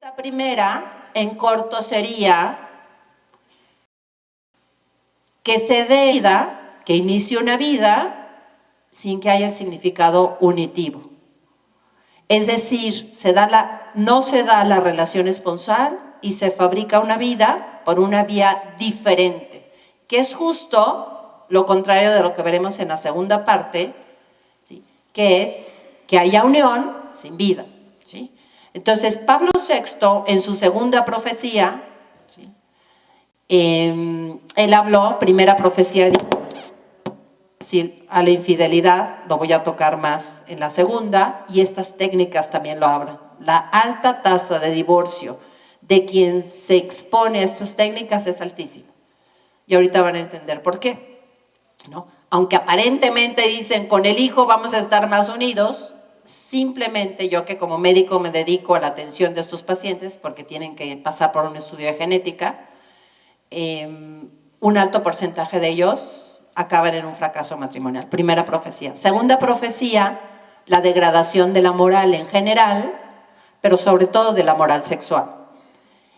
La primera, en corto, sería que se dé vida, que inicie una vida sin que haya el significado unitivo. Es decir, no se da la relación esponsal y se fabrica una vida por una vía diferente, que es justo lo contrario de lo que veremos en la segunda parte, ¿sí? Que es que haya unión sin vida, ¿sí? Entonces, Pablo VI, en su segunda profecía, ¿sí? Él habló, primera profecía, a la infidelidad, lo voy a tocar más en la segunda, y estas técnicas también lo hablan. La alta tasa de divorcio de quien se expone a estas técnicas es altísima. Y ahorita van a entender por qué, ¿no? Aunque aparentemente dicen, con el hijo vamos a estar más unidos, simplemente yo, que como médico me dedico a la atención de estos pacientes, porque tienen que pasar por un estudio de genética, un alto porcentaje de ellos acaban en un fracaso matrimonial. Primera profecía. Segunda profecía, la degradación de la moral en general, pero sobre todo de la moral sexual.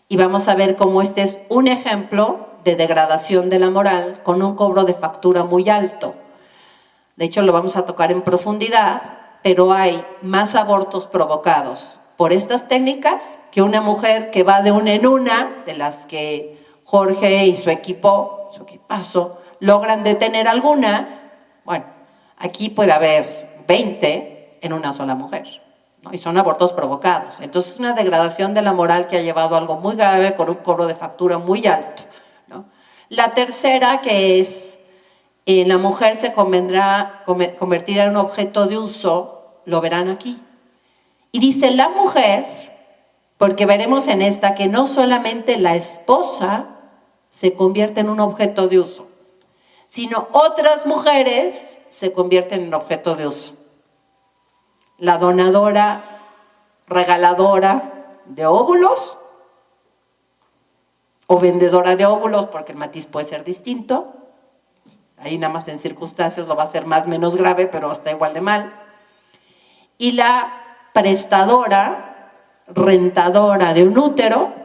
Y vamos a ver cómo este es un ejemplo de degradación de la moral con un cobro de factura muy alto. De hecho, lo vamos a tocar en profundidad, pero hay más abortos provocados por estas técnicas que una mujer que va de una en una, de las que Jorge y su equipazo, logran detener algunas. Bueno, aquí puede haber 20 en una sola mujer, ¿no? Y son abortos provocados. Entonces, es una degradación de la moral que ha llevado a algo muy grave con un cobro de factura muy alto, ¿no? La tercera, que es la mujer se convertirá en un objeto de uso, lo verán aquí. Y dice la mujer, porque veremos en esta que no solamente la esposa se convierte en un objeto de uso, sino otras mujeres se convierten en objeto de uso. La donadora, regaladora de óvulos, o vendedora de óvulos, porque el matiz puede ser distinto. Ahí nada más en circunstancias lo va a hacer más o menos grave, pero está igual de mal. Y la prestadora, rentadora de un útero,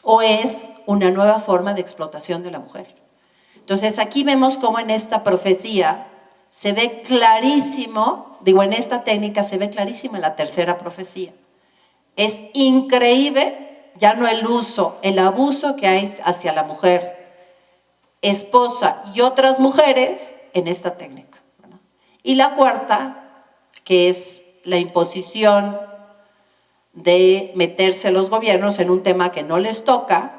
o es una nueva forma de explotación de la mujer. Entonces, aquí vemos cómo en esta profecía se ve clarísimo, en esta técnica se ve clarísimo en la tercera profecía. Es increíble, ya no el uso, el abuso que hay hacia la mujer, esposa y otras mujeres en esta técnica, ¿verdad? Y la cuarta, que es la imposición de meterse los gobiernos en un tema que no les toca,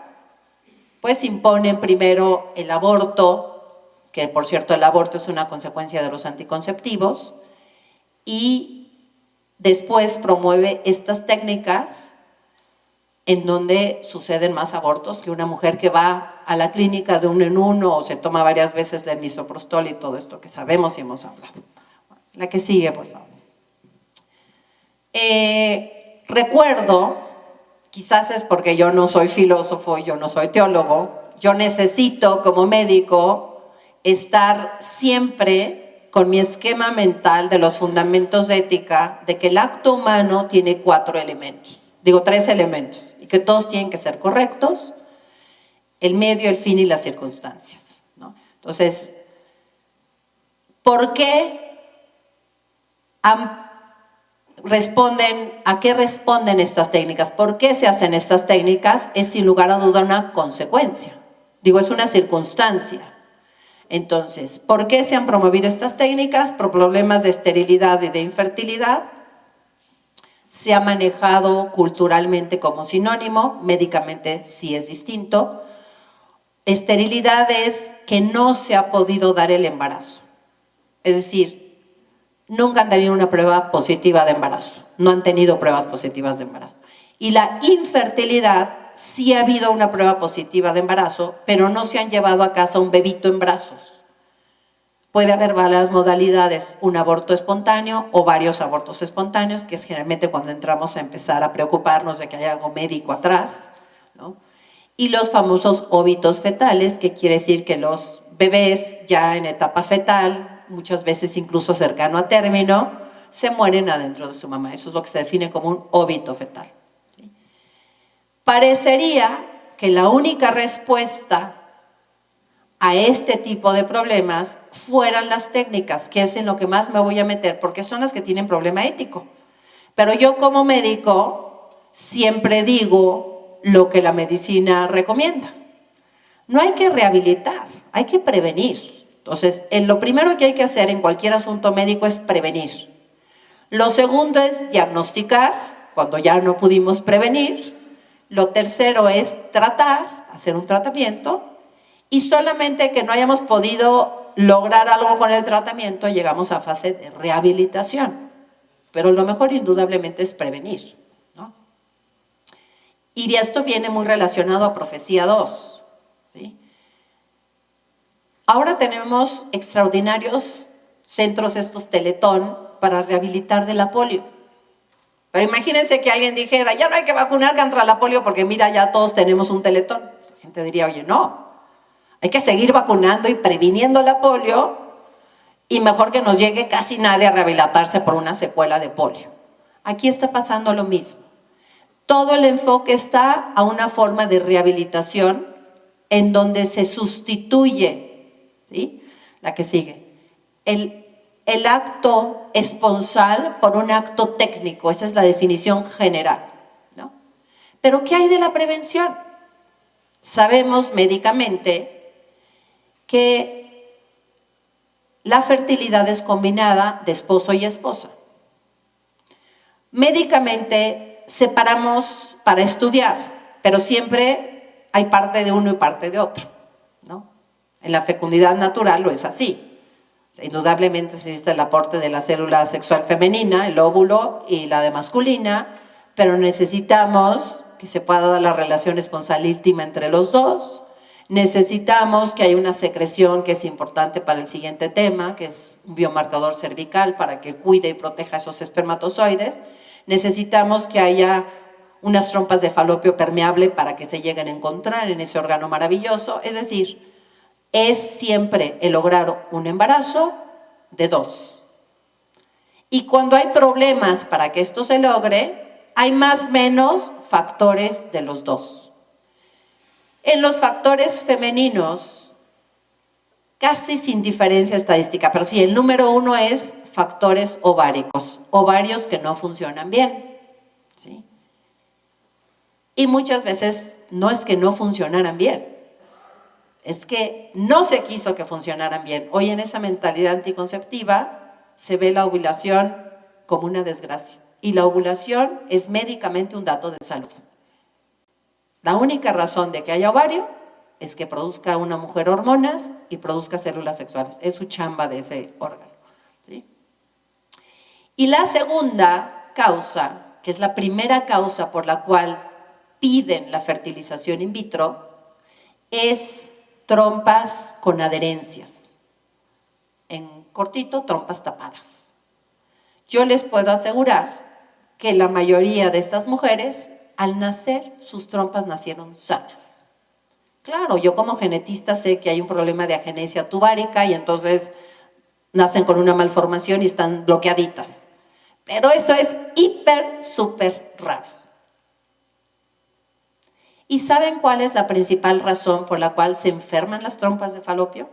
pues imponen primero el aborto, que por cierto el aborto es una consecuencia de los anticonceptivos, y después promueve estas técnicas en donde suceden más abortos que una mujer que va a la clínica de uno en uno o se toma varias veces del misoprostol y todo esto que sabemos y hemos hablado. La que sigue, por favor. Recuerdo, quizás es porque yo no soy filósofo y yo no soy teólogo, yo necesito como médico estar siempre con mi esquema mental de los fundamentos de ética, de que el acto humano tiene 3 elementos, y que todos tienen que ser correctos: el medio, el fin y las circunstancias, ¿no? Entonces, ¿por qué ¿a qué responden estas técnicas? ¿Por qué se hacen estas técnicas? Es sin lugar a duda una consecuencia. Es una circunstancia. Entonces, ¿por qué se han promovido estas técnicas? Por problemas de esterilidad y de infertilidad. Se ha manejado culturalmente como sinónimo, médicamente sí es distinto. Esterilidad es que no se ha podido dar el embarazo. Es decir, nunca han tenido una prueba positiva de embarazo, no han tenido pruebas positivas de embarazo. Y la infertilidad, sí ha habido una prueba positiva de embarazo, pero no se han llevado a casa un bebito en brazos. Puede haber varias modalidades, un aborto espontáneo o varios abortos espontáneos, que es generalmente cuando entramos a empezar a preocuparnos de que hay algo médico atrás, ¿no? Y los famosos óbitos fetales, que quiere decir que los bebés ya en etapa fetal, muchas veces incluso cercano a término, se mueren adentro de su mamá. Eso es lo que se define como un óbito fetal, ¿sí? Parecería que la única respuesta a este tipo de problemas fueran las técnicas, que es en lo que más me voy a meter, porque son las que tienen problema ético. Pero yo como médico siempre digo lo que la medicina recomienda. No hay que rehabilitar, hay que prevenir. Entonces, lo primero que hay que hacer en cualquier asunto médico es prevenir. Lo segundo es diagnosticar, cuando ya no pudimos prevenir. Lo tercero es tratar, hacer un tratamiento. Y solamente que no hayamos podido lograr algo con el tratamiento, llegamos a fase de rehabilitación. Pero lo mejor indudablemente es prevenir, ¿no? Y esto viene muy relacionado a Profecía 2, ¿sí? Ahora tenemos extraordinarios centros estos Teletón para rehabilitar de la polio. Pero imagínense que alguien dijera, ya no hay que vacunar contra la polio porque mira, ya todos tenemos un Teletón. La gente diría, oye, no, hay que seguir vacunando y previniendo la polio y mejor que nos llegue casi nadie a rehabilitarse por una secuela de polio. Aquí está pasando lo mismo. Todo el enfoque está a una forma de rehabilitación en donde se sustituye, ¿sí? La que sigue. El acto esponsal por un acto técnico, esa es la definición general, ¿no? Pero ¿qué hay de la prevención? Sabemos médicamente que la fertilidad es combinada de esposo y esposa. Médicamente separamos para estudiar, pero siempre hay parte de uno y parte de otro, ¿no? En la fecundidad natural lo es así. Indudablemente existe el aporte de la célula sexual femenina, el óvulo, y la de masculina, pero necesitamos que se pueda dar la relación esponsal íntima entre los dos. Necesitamos que haya una secreción que es importante para el siguiente tema, que es un biomarcador cervical para que cuide y proteja esos espermatozoides. Necesitamos que haya unas trompas de falopio permeable para que se lleguen a encontrar en ese órgano maravilloso. Es decir, es siempre el lograr un embarazo de dos. Y cuando hay problemas para que esto se logre, hay más o menos factores de los dos. En los factores femeninos, casi sin diferencia estadística, pero sí, el número uno es factores ováricos, ovarios que no funcionan bien, ¿sí? Y muchas veces no es que no funcionaran bien, es que no se quiso que funcionaran bien. Hoy en esa mentalidad anticonceptiva se ve la ovulación como una desgracia. Y la ovulación es médicamente un dato de salud. La única razón de que haya ovario es que produzca una mujer hormonas y produzca células sexuales. Es su chamba de ese órgano, ¿sí? Y la segunda causa, que es la primera causa por la cual piden la fertilización in vitro, es trompas con adherencias. En cortito, trompas tapadas. Yo les puedo asegurar que la mayoría de estas mujeres, al nacer, sus trompas nacieron sanas. Claro, yo como genetista sé que hay un problema de agenesia tubárica y entonces nacen con una malformación y están bloqueaditas. Pero eso es súper raro. ¿Y saben cuál es la principal razón por la cual se enferman las trompas de falopio?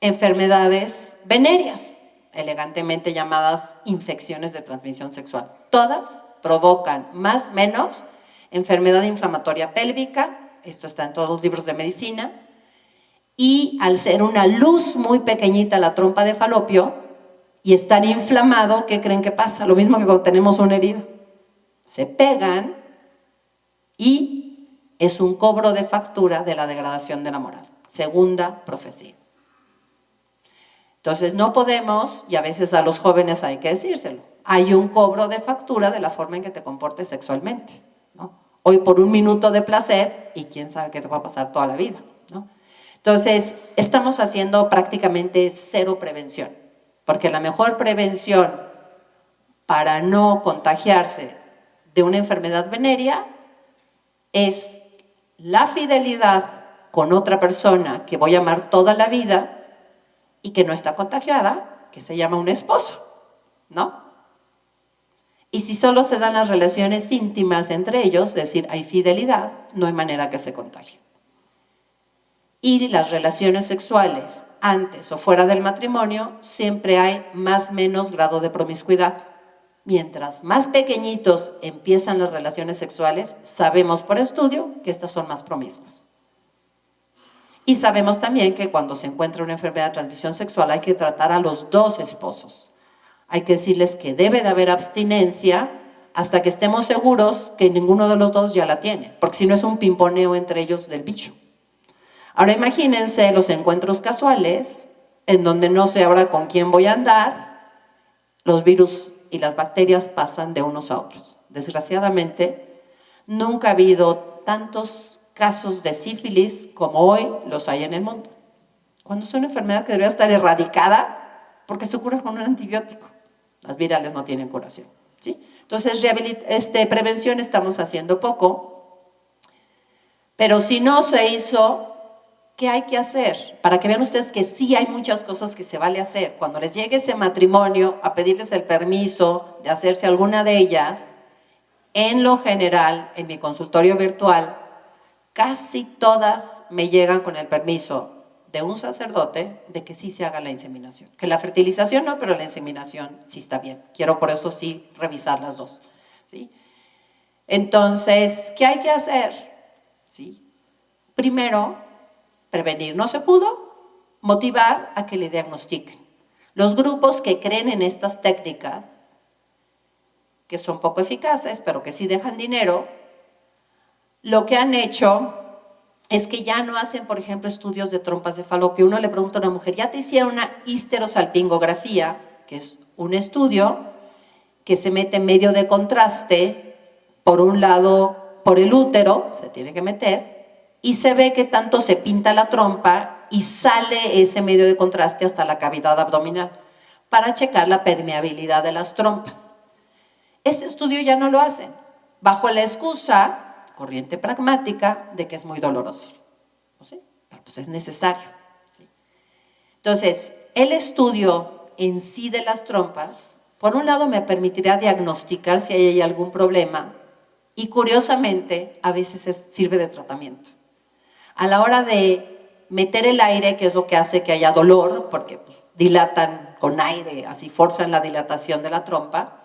Enfermedades venéreas, elegantemente llamadas infecciones de transmisión sexual. Todas provocan más o menos enfermedad inflamatoria pélvica, esto está en todos los libros de medicina, y al ser una luz muy pequeñita la trompa de falopio y estar inflamado, ¿qué creen que pasa? Lo mismo que cuando tenemos una herida. Se pegan y es un cobro de factura de la degradación de la moral. Segunda profecía. Entonces no podemos, y a veces a los jóvenes hay que decírselo, hay un cobro de factura de la forma en que te comportes sexualmente, ¿no? Hoy por un minuto de placer y quién sabe qué te va a pasar toda la vida, ¿no? Entonces estamos haciendo prácticamente cero prevención, porque la mejor prevención para no contagiarse de una enfermedad venérea es la fidelidad con otra persona que voy a amar toda la vida y que no está contagiada, que se llama un esposo, ¿no? Y si solo se dan las relaciones íntimas entre ellos, es decir, hay fidelidad, no hay manera que se contagien. Y las relaciones sexuales antes o fuera del matrimonio, siempre hay más o menos grado de promiscuidad. Mientras más pequeñitos empiezan las relaciones sexuales, sabemos por estudio que estas son más promiscuas. Y sabemos también que cuando se encuentra una enfermedad de transmisión sexual hay que tratar a los dos esposos. Hay que decirles que debe de haber abstinencia hasta que estemos seguros que ninguno de los dos ya la tiene, porque si no es un pimponeo entre ellos del bicho. Ahora imagínense los encuentros casuales, en donde no sé ahora con quién voy a andar, los virus y las bacterias pasan de unos a otros. Desgraciadamente, nunca ha habido tantos casos de sífilis como hoy los hay en el mundo. Cuando es una enfermedad que debería estar erradicada, porque se cura con un antibiótico. Las virales no tienen curación, ¿sí? Entonces, prevención estamos haciendo poco, pero si no se hizo, ¿qué hay que hacer? Para que vean ustedes que sí hay muchas cosas que se vale hacer. Cuando les llegue ese matrimonio a pedirles el permiso de hacerse alguna de ellas, en lo general, en mi consultorio virtual, casi todas me llegan con el permiso de un sacerdote de que sí se haga la inseminación. Que la fertilización no, pero la inseminación sí está bien. Quiero por eso sí revisar las dos, ¿sí? Entonces, ¿qué hay que hacer? ¿Sí? Primero, prevenir. ¿No se pudo? Motivar a que le diagnostiquen. Los grupos que creen en estas técnicas, que son poco eficaces, pero que sí dejan dinero, lo que han hecho es que ya no hacen, por ejemplo, estudios de trompas de falopio. Uno le pregunta a una mujer, ¿ya te hicieron una histerosalpingografía? Que es un estudio que se mete en medio de contraste, por un lado, por el útero, se tiene que meter, y se ve que tanto se pinta la trompa y sale ese medio de contraste hasta la cavidad abdominal, para checar la permeabilidad de las trompas. Este estudio ya no lo hacen, bajo la excusa corriente pragmática de que es muy doloroso, ¿no? ¿Sí? Pero pues es necesario, ¿sí? Entonces, el estudio en sí de las trompas, por un lado me permitirá diagnosticar si hay algún problema y curiosamente a veces sirve de tratamiento. A la hora de meter el aire, que es lo que hace que haya dolor, porque pues, dilatan con aire, así forzan la dilatación de la trompa,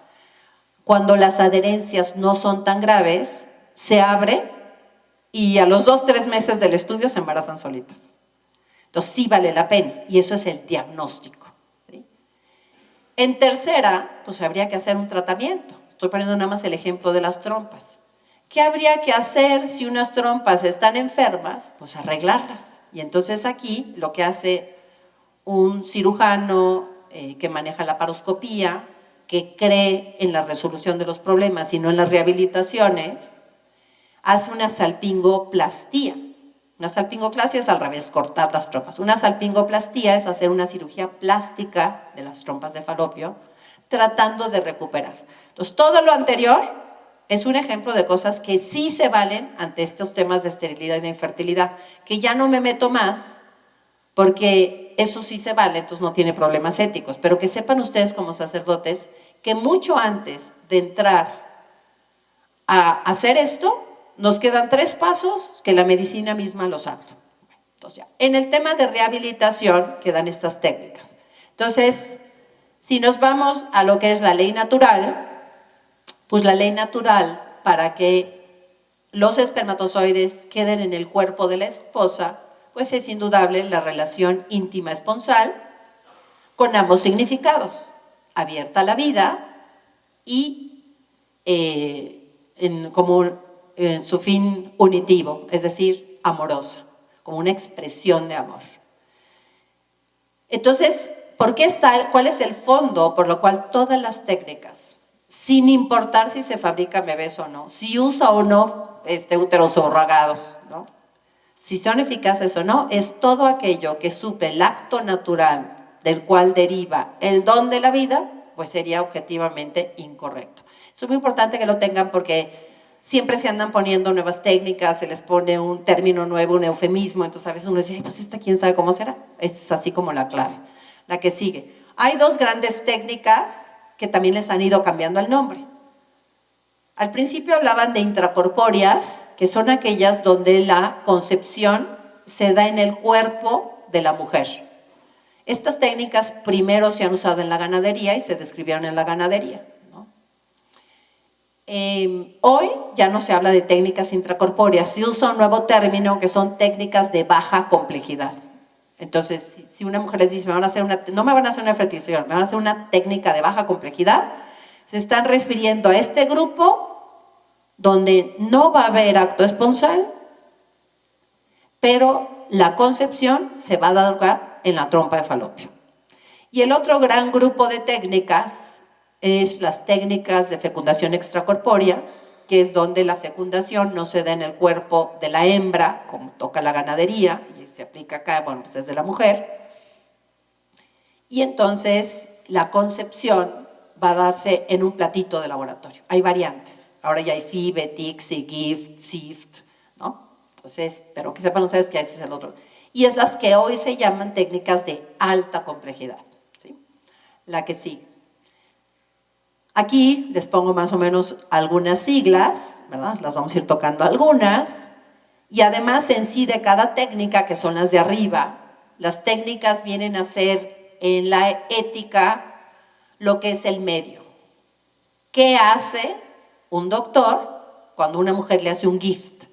cuando las adherencias no son tan graves, se abre y a los 2 o 3 meses del estudio se embarazan solitas. Entonces sí vale la pena y eso es el diagnóstico, ¿sí? En tercera, pues habría que hacer un tratamiento. Estoy poniendo nada más el ejemplo de las trompas. ¿Qué habría que hacer si unas trompas están enfermas? Pues arreglarlas. Y entonces aquí lo que hace un cirujano que maneja la paroscopía, que cree en la resolución de los problemas y no en las rehabilitaciones, hace una salpingoplastía. Una salpingoclasia es al revés, cortar las trompas. Una salpingoplastía es hacer una cirugía plástica de las trompas de falopio, tratando de recuperar. Entonces, todo lo anterior es un ejemplo de cosas que sí se valen ante estos temas de esterilidad y de infertilidad, que ya no me meto más, porque eso sí se vale, entonces no tiene problemas éticos. Pero que sepan ustedes como sacerdotes que mucho antes de entrar a hacer esto, nos quedan 3 pasos que la medicina misma los habla. Entonces, ya, en el tema de rehabilitación quedan estas técnicas. Entonces, si nos vamos a lo que es la ley natural, pues la ley natural para que los espermatozoides queden en el cuerpo de la esposa, pues es indudable la relación íntima esponsal con ambos significados, abierta a la vida y como en su fin unitivo, es decir, amorosa, como una expresión de amor. Entonces, ¿cuál es el fondo por lo cual todas las técnicas, sin importar si se fabrican bebés o no, si usa o no úteros subrogadados, ¿no? Si son eficaces o no, es todo aquello que suple el acto natural del cual deriva el don de la vida, pues sería objetivamente incorrecto. Eso es muy importante que lo tengan porque siempre se andan poniendo nuevas técnicas, se les pone un término nuevo, un eufemismo, entonces a veces uno dice, ay, pues esta quién sabe cómo será. Esta es así como la clave. La que sigue. Hay 2 grandes técnicas que también les han ido cambiando el nombre. Al principio hablaban de intracorpóreas, que son aquellas donde la concepción se da en el cuerpo de la mujer. Estas técnicas primero se han usado en la ganadería y se describieron en la ganadería, ¿no? Hoy ya no se habla de técnicas intracorpóreas, se usa un nuevo término que son técnicas de baja complejidad. Entonces, si una mujer les dice, no me van a hacer una fertilización, me van a hacer una técnica de baja complejidad, se están refiriendo a este grupo donde no va a haber acto esponsal, pero la concepción se va a dar lugar en la trompa de falopio. Y el otro gran grupo de técnicas es las técnicas de fecundación extracorpórea, que es donde la fecundación no se da en el cuerpo de la hembra, como toca la ganadería, y se aplica acá, bueno, pues es de la mujer. Y entonces la concepción va a darse en un platito de laboratorio. Hay variantes. Ahora ya hay FIBE, TICSI, GIFT, SIFT, ¿no? Entonces, pero que sepan ustedes que ese es el otro. Y es las que hoy se llaman técnicas de alta complejidad, ¿sí? La que sigue. Aquí les pongo más o menos algunas siglas, ¿verdad? Las vamos a ir tocando algunas. Y además en sí de cada técnica, que son las de arriba, las técnicas vienen a ser en la ética lo que es el medio. ¿Qué hace un doctor cuando una mujer le hace un GIFT?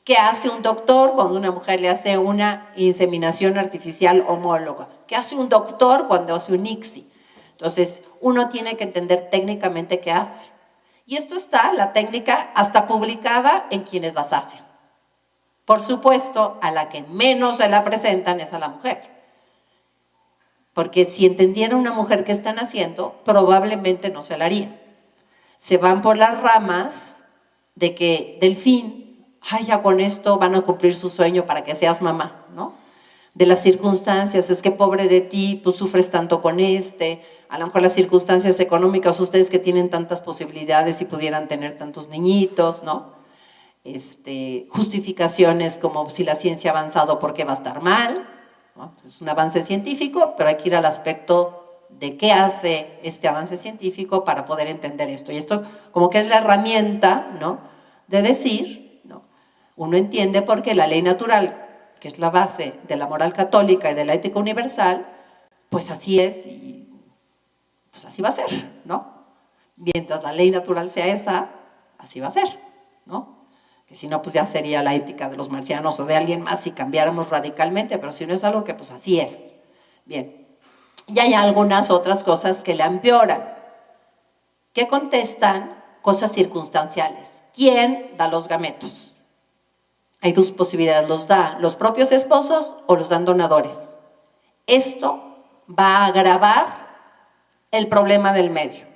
¿Qué hace un doctor cuando una mujer le hace una inseminación artificial homóloga? ¿Qué hace un doctor cuando hace un ICSI? Entonces, uno tiene que entender técnicamente qué hace. Y esto está, la técnica, hasta publicada en quienes las hacen. Por supuesto, a la que menos se la presentan es a la mujer. Porque si entendiera una mujer qué están haciendo, probablemente no se la haría. Se van por las ramas de que del fin, ay, ya con esto van a cumplir su sueño para que seas mamá, ¿no? De las circunstancias, es que pobre de ti, pues sufres tanto con a lo mejor las circunstancias económicas, ustedes que tienen tantas posibilidades y pudieran tener tantos niñitos, ¿no? Justificaciones como si la ciencia ha avanzado, ¿por qué va a estar mal? ¿No? Es un avance científico, pero hay que ir al aspecto de qué hace este avance científico para poder entender esto. Y esto como que es la herramienta, ¿no?, de decir, ¿no?, uno entiende por qué la ley natural, que es la base de la moral católica y de la ética universal, pues así es y pues así va a ser, ¿no? Mientras la ley natural sea esa, así va a ser, ¿no? Que si no, pues ya sería la ética de los marcianos o de alguien más si cambiáramos radicalmente, pero si no es algo que pues así es. Bien, y hay algunas otras cosas que le empeoran, que contestan cosas circunstanciales. ¿Quién da los gametos? Hay dos posibilidades, los dan los propios esposos o los dan donadores. Esto va a agravar el problema del medio,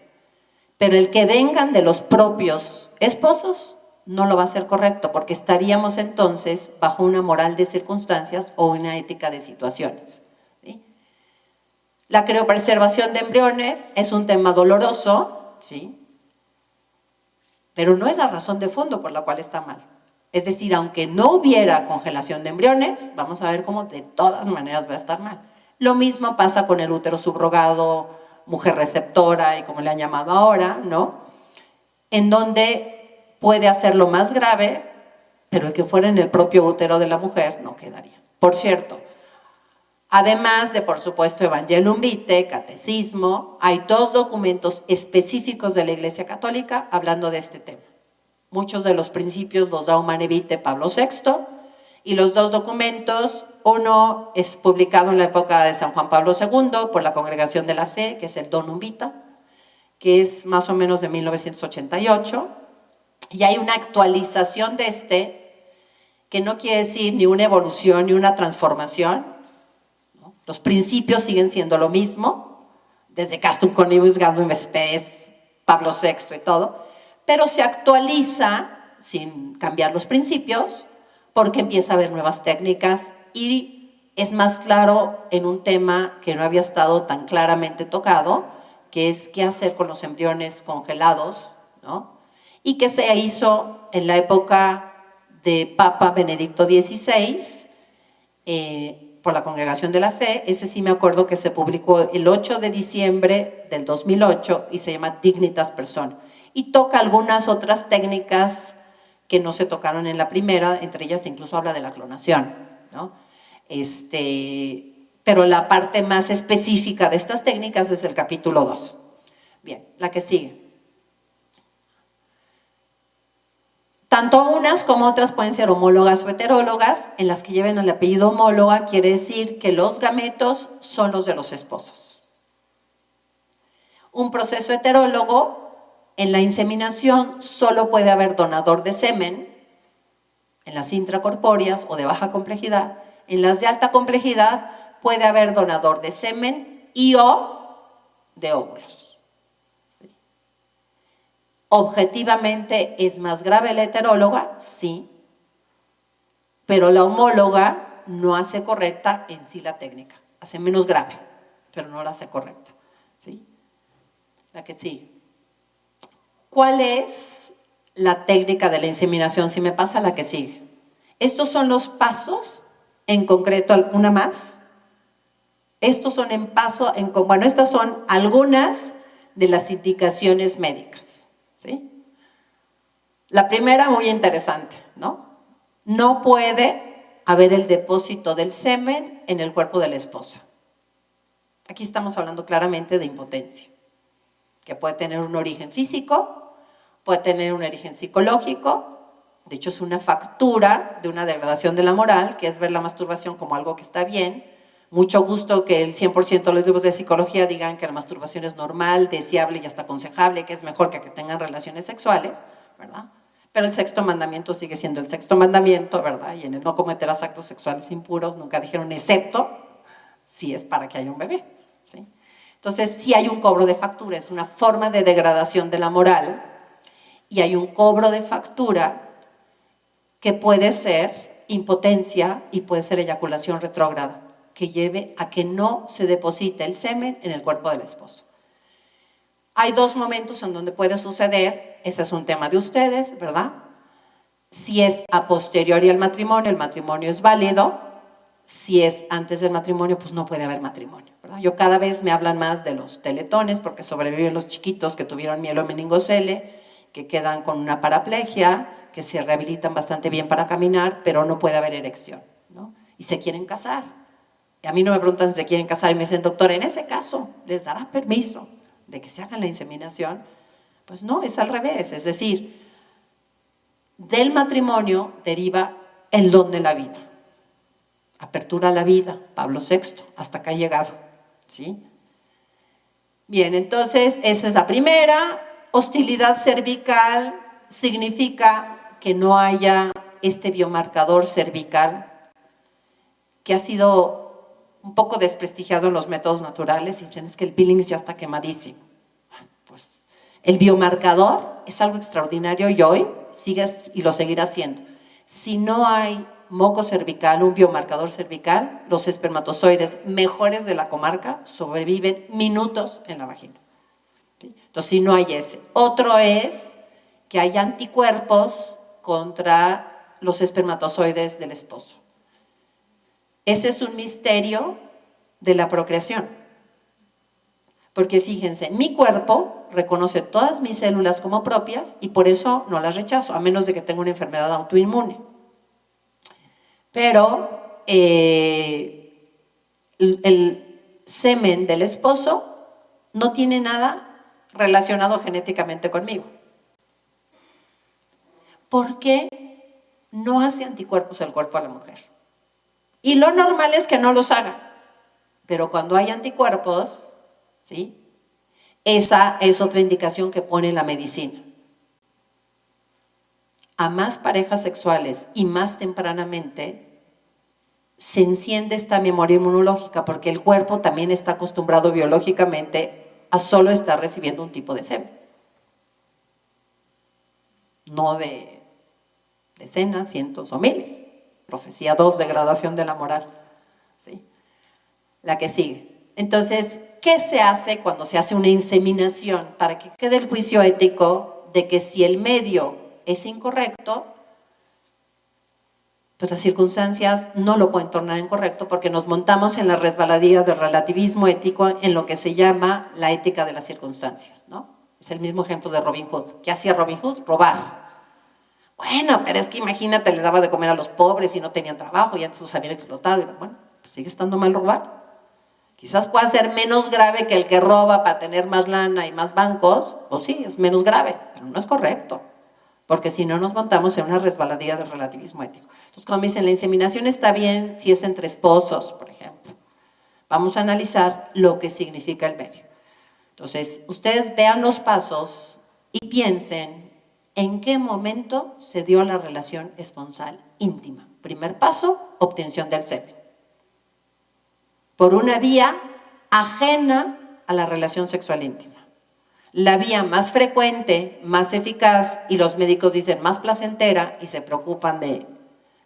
pero el que vengan de los propios esposos no lo va a hacer correcto, porque estaríamos entonces bajo una moral de circunstancias o una ética de situaciones, ¿sí? La criopreservación de embriones es un tema doloroso, ¿sí?, pero no es la razón de fondo por la cual está mal. Es decir, aunque no hubiera congelación de embriones, vamos a ver cómo de todas maneras va a estar mal. Lo mismo pasa con el útero subrogado, mujer receptora y como le han llamado ahora, ¿no?, en donde puede hacerlo más grave, pero el que fuera en el propio útero de la mujer no quedaría. Por cierto, además de, por supuesto, Evangelium Vitae, Catecismo, hay dos documentos específicos de la Iglesia Católica hablando de este tema. Muchos de los principios los da Humanae Vitae Pablo VI, y los dos documentos, uno es publicado en la época de San Juan Pablo II por la Congregación de la Fe, que es el Donum Vitae, que es más o menos de 1988, y hay una actualización de que no quiere decir ni una evolución ni una transformación, ¿no? Los principios siguen siendo lo mismo, desde Castum Conibus Gandum Spes, Pablo VI y todo, pero se actualiza sin cambiar los principios, porque empieza a haber nuevas técnicas y es más claro en un tema que no había estado tan claramente tocado, que es qué hacer con los embriones congelados, ¿no?, y que se hizo en la época de Papa Benedicto XVI, por la Congregación de la Fe. Ese sí me acuerdo que se publicó el 8 de diciembre del 2008 y se llama Dignitas Personae. Y toca algunas otras técnicas que no se tocaron en la primera, entre ellas incluso habla de la clonación, ¿no? Pero la parte más específica de estas técnicas es el capítulo 2. Bien, la que sigue. Tanto unas como otras pueden ser homólogas o heterólogas. En las que lleven el apellido homóloga quiere decir que los gametos son los de los esposos. Un proceso heterólogo, en la inseminación solo puede haber donador de semen, en las intracorpóreas o de baja complejidad. En las de alta complejidad puede haber donador de semen y o de óvulos. Objetivamente es más grave la heteróloga, sí, pero la homóloga no hace correcta en sí la técnica. Hace menos grave, pero no la hace correcta, ¿sí? La que sigue. ¿Cuál es la técnica de la inseminación? Si me pasa la que sigue. Estos son los pasos, en concreto, una más. Estos son estas son algunas de las indicaciones médicas. ¿Sí? La primera, muy interesante, ¿no? No puede haber el depósito del semen en el cuerpo de la esposa. Aquí estamos hablando claramente de impotencia, que puede tener un origen físico, puede tener un origen psicológico. De hecho, es una factura de una degradación de la moral, que es ver la masturbación como algo que está bien. Mucho gusto que el 100% de los libros de psicología digan que la masturbación es normal, deseable y hasta aconsejable, que es mejor que tengan relaciones sexuales, ¿verdad? Pero el sexto mandamiento sigue siendo el sexto mandamiento, ¿verdad? Y en el no cometerás actos sexuales impuros nunca dijeron excepto si es para que haya un bebé, ¿sí? Entonces, sí hay un cobro de factura, es una forma de degradación de la moral, y hay un cobro de factura que puede ser impotencia y puede ser eyaculación retrógrada, que lleve a que no se deposite el semen en el cuerpo del esposo. Hay dos momentos en donde puede suceder, ese es un tema de ustedes, ¿verdad? Si es a posteriori al matrimonio, el matrimonio es válido. Si es antes del matrimonio, pues no puede haber matrimonio, ¿verdad? Yo cada vez me hablan más de los teletones, porque sobreviven los chiquitos que tuvieron mielomeningocele, que quedan con una paraplegia, que se rehabilitan bastante bien para caminar, pero no puede haber erección, ¿no? Y se quieren casar. Y a mí no me preguntan si se quieren casar y me dicen, doctor, en ese caso, ¿les dará permiso de que se hagan la inseminación? Pues no, es al revés. Es decir, del matrimonio deriva el don de la vida. Apertura a la vida, Pablo VI, hasta acá ha llegado, ¿sí? Bien, entonces, esa es la primera. Hostilidad cervical significa que no haya este biomarcador cervical que ha sido un poco desprestigiado en los métodos naturales, y tienes que el peeling ya está quemadísimo. Pues el biomarcador es algo extraordinario y hoy sigues y lo seguirá haciendo. Si no hay moco cervical, un biomarcador cervical, los espermatozoides mejores de la comarca sobreviven minutos en la vagina, ¿sí? Entonces, si no hay ese. Otro es que hay anticuerpos contra los espermatozoides del esposo. Ese es un misterio de la procreación. Porque fíjense, mi cuerpo reconoce todas mis células como propias y por eso no las rechazo, a menos de que tenga una enfermedad autoinmune. Pero el semen del esposo no tiene nada relacionado genéticamente conmigo. ¿Por qué no hace anticuerpos el cuerpo a la mujer? Y lo normal es que no los haga. Pero cuando hay anticuerpos, ¿sí? Esa es otra indicación que pone la medicina. A más parejas sexuales y más tempranamente se enciende esta memoria inmunológica, porque el cuerpo también está acostumbrado biológicamente a solo estar recibiendo un tipo de semen. No de decenas, cientos o miles. Profecía 2, degradación de la moral, ¿sí? La que sigue. Entonces, ¿qué se hace cuando se hace una inseminación? Para que quede el juicio ético de que si el medio es incorrecto, pues las circunstancias no lo pueden tornar en correcto, porque nos montamos en la resbaladilla del relativismo ético en lo que se llama la ética de las circunstancias, ¿no? Es el mismo ejemplo de Robin Hood. ¿Qué hacía Robin Hood? Robar. Bueno, pero es que imagínate, le daba de comer a los pobres y no tenían trabajo y antes los habían explotado. Bueno, pues sigue estando mal robar. Quizás pueda ser menos grave que el que roba para tener más lana y más bancos. Pues sí, es menos grave, pero no es correcto. Porque si no nos montamos en una resbaladilla del relativismo ético. Entonces, como me dicen, la inseminación está bien si es entre esposos, por ejemplo. Vamos a analizar lo que significa el medio. Entonces, ustedes vean los pasos y piensen en qué momento se dio la relación esponsal íntima. Primer paso, obtención del semen. Por una vía ajena a la relación sexual íntima. La vía más frecuente, más eficaz, y los médicos dicen más placentera y se preocupan de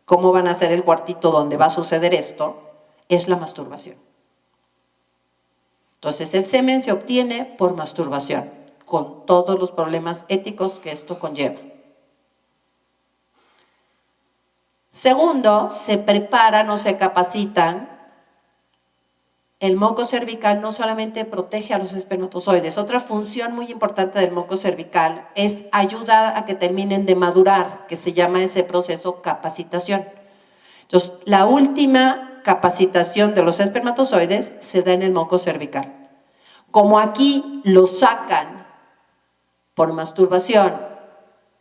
cómo van a hacer el cuartito donde va a suceder esto, es la masturbación. Entonces, el semen se obtiene por masturbación, con todos los problemas éticos que esto conlleva. Segundo, se preparan o se capacitan. El moco cervical no solamente protege a los espermatozoides, otra función muy importante del moco cervical es ayudar a que terminen de madurar, que se llama ese proceso capacitación. Entonces, la última capacitación de los espermatozoides se da en el moco cervical. Como aquí los sacan por masturbación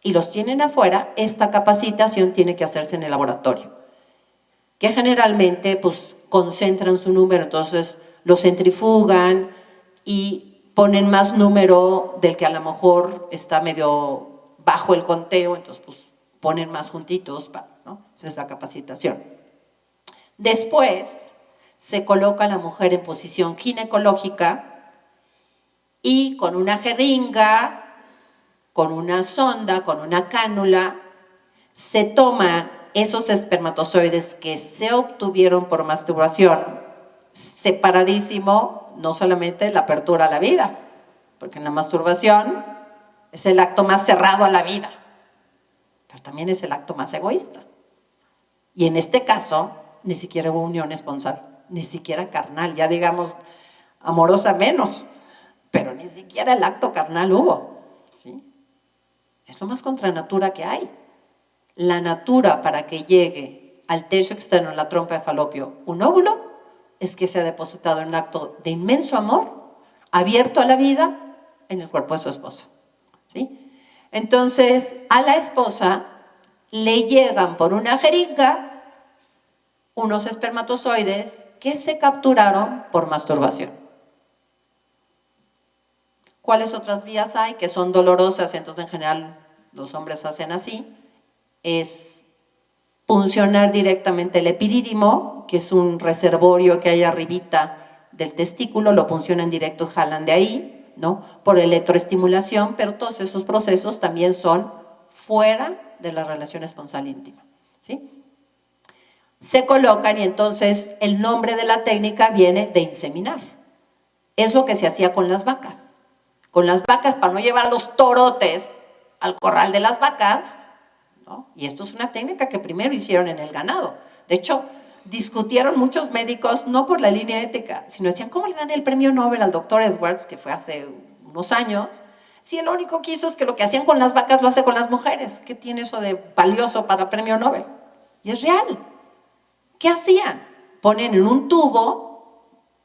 y los tienen afuera, esta capacitación tiene que hacerse en el laboratorio, que generalmente pues concentran su número, entonces lo centrifugan y ponen más número del que a lo mejor está medio bajo el conteo, entonces pues ponen más juntitos, ¿no? Esa es la capacitación. Después se coloca a la mujer en posición ginecológica y con una jeringa, con una sonda, con una cánula, se toman esos espermatozoides que se obtuvieron por masturbación, separadísimo, no solamente la apertura a la vida, porque en la masturbación es el acto más cerrado a la vida, pero también es el acto más egoísta. Y en este caso, ni siquiera hubo unión esponsal, ni siquiera carnal, ya digamos amorosa menos, pero ni siquiera el acto carnal hubo, ¿sí? Es lo más contra natura que hay. La natura para que llegue al tercio externo en la trompa de falopio un óvulo es que se ha depositado en un acto de inmenso amor, abierto a la vida, en el cuerpo de su esposa, ¿sí? Entonces, a la esposa le llegan por una jeringa unos espermatozoides que se capturaron por masturbación. ¿Cuáles otras vías hay que son dolorosas? Entonces, en general, los hombres hacen así. Es puncionar directamente el epidídimo, que es un reservorio que hay arribita del testículo, lo puncionan directo y jalan de ahí, ¿no? Por electroestimulación, pero todos esos procesos también son fuera de la relación esponsal íntima, ¿sí? Se colocan y entonces el nombre de la técnica viene de inseminar. Es lo que se hacía con las vacas. Con las vacas, para no llevar los torotes al corral de las vacas, ¿no? Y esto es una técnica que primero hicieron en el ganado. De hecho, discutieron muchos médicos, no por la línea ética, sino decían, ¿cómo le dan el premio Nobel al doctor Edwards, que fue hace unos años, si el único que hizo es que lo que hacían con las vacas lo hace con las mujeres? ¿Qué tiene eso de valioso para premio Nobel? Y es real. ¿Qué hacían? Ponen en un tubo,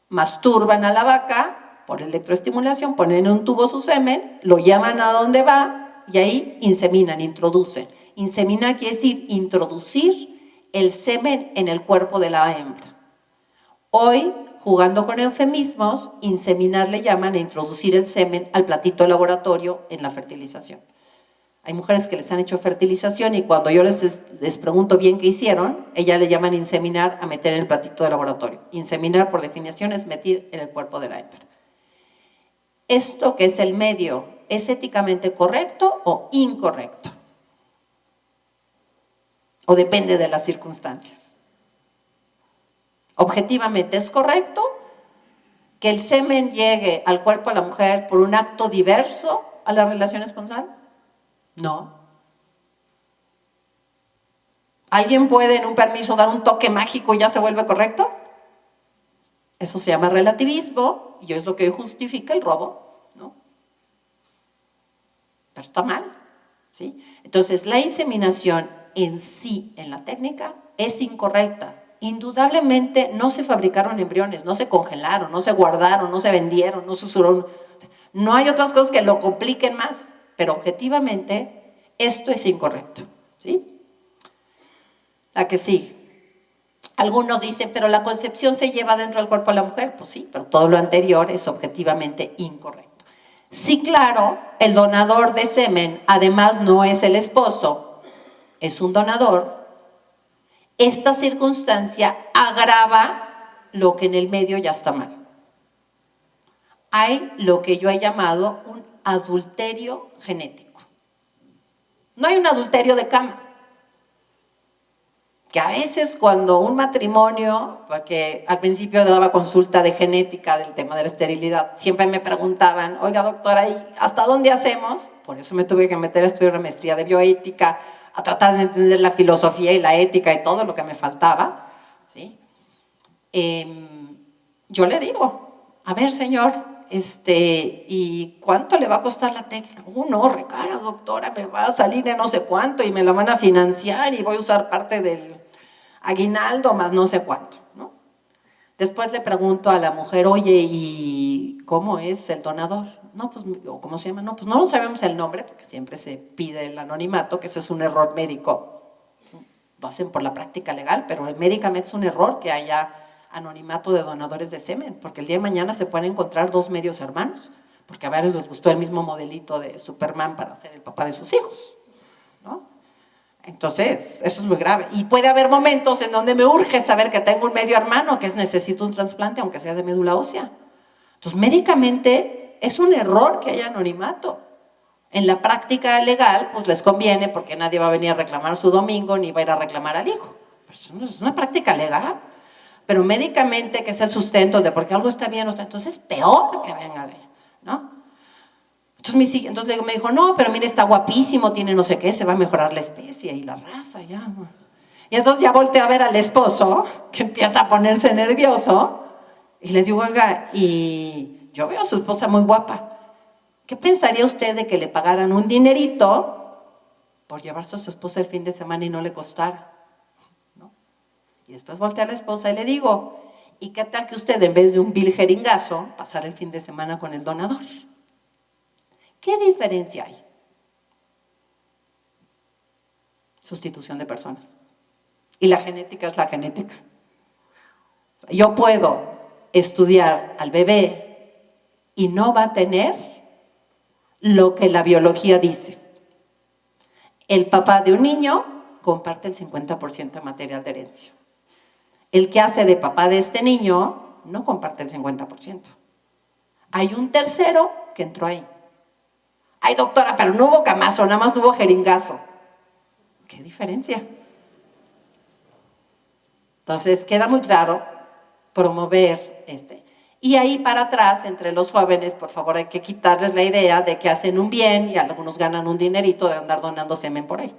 masturban a la vaca por electroestimulación, ponen en un tubo su semen, lo llevan a donde va y ahí inseminan, introducen. Inseminar quiere decir introducir el semen en el cuerpo de la hembra. Hoy, jugando con eufemismos, inseminar le llaman a introducir el semen al platito de laboratorio en la fertilización. Hay mujeres que les han hecho fertilización y cuando yo les pregunto bien qué hicieron, ellas le llaman inseminar a meter en el platito de laboratorio. Inseminar, por definición, es meter en el cuerpo de la hembra. Esto que es el medio, ¿es éticamente correcto o incorrecto? ¿O depende de las circunstancias? Objetivamente, ¿es correcto que el semen llegue al cuerpo de la mujer por un acto diverso a la relación esponsal? No. ¿Alguien puede en un permiso dar un toque mágico y ya se vuelve correcto? Eso se llama relativismo y es lo que justifica el robo, ¿no? pero está mal, ¿sí? Entonces, la inseminación en sí, en la técnica, es incorrecta. Indudablemente no se fabricaron embriones, no se congelaron, no se guardaron, no se vendieron, no se usaron. No hay otras cosas que lo compliquen más, pero objetivamente esto es incorrecto, ¿sí? La que sigue. Algunos dicen, pero la concepción se lleva dentro del cuerpo de la mujer. Pues sí, pero todo lo anterior es objetivamente incorrecto. Sí, claro, el donador de semen además no es el esposo, es un donador. Esta circunstancia agrava lo que en el medio ya está mal. Hay lo que yo he llamado un adulterio genético. No hay un adulterio de cama. Que a veces cuando un matrimonio, porque al principio daba consulta de genética del tema de la esterilidad, siempre me preguntaban, oiga doctora, ¿y hasta dónde hacemos? Por eso me tuve que meter a estudiar una maestría de bioética, a tratar de entender la filosofía y la ética y todo lo que me faltaba, ¿sí? Yo le digo, a ver señor, ¿y cuánto le va a costar la técnica? No, recara doctora, me va a salir de no sé cuánto y me la van a financiar y voy a usar parte del aguinaldo más no sé cuánto, ¿no? Después le pregunto a la mujer, oye, ¿y cómo es el donador? No, pues, o ¿cómo se llama? No, pues no sabemos el nombre, porque siempre se pide el anonimato, que ese es un error médico. Lo hacen por la práctica legal, pero médicamente es un error que haya anonimato de donadores de semen, porque el día de mañana se pueden encontrar dos medios hermanos, porque a varios les gustó el mismo modelito de Superman para ser el papá de sus hijos, ¿no? Entonces, eso es muy grave. Y puede haber momentos en donde me urge saber que tengo un medio hermano, que necesito un trasplante, aunque sea de médula ósea. Entonces, médicamente es un error que haya anonimato. En la práctica legal, pues les conviene porque nadie va a venir a reclamar su domingo ni va a ir a reclamar al hijo. Pues es una práctica legal. Pero médicamente, que es el sustento de porque algo está bien o está, entonces es peor que venga de ella, ¿no? Entonces me dijo, no, pero mire, está guapísimo, tiene no sé qué, se va a mejorar la especie y la raza, ya. Y entonces ya volteé a ver al esposo, que empieza a ponerse nervioso, y le digo, oiga, y yo veo a su esposa muy guapa. ¿Qué pensaría usted de que le pagaran un dinerito por llevarse a su esposa el fin de semana y no le costara? ¿No? Y después volteé a la esposa y le digo, ¿y qué tal que usted en vez de un vil jeringazo, pasara el fin de semana con el donador? ¿Qué diferencia hay? Sustitución de personas. Y la genética es la genética. Yo puedo estudiar al bebé y no va a tener lo que la biología dice. El papá de un niño comparte el 50% de material de herencia. El que hace de papá de este niño no comparte el 50%. Hay un tercero que entró ahí. Ay, doctora, pero no hubo camazo, nada más hubo jeringazo. ¿Qué diferencia? Entonces, queda muy claro promover Y ahí para atrás, entre los jóvenes, por favor, hay que quitarles la idea de que hacen un bien y algunos ganan un dinerito de andar donando semen por ahí.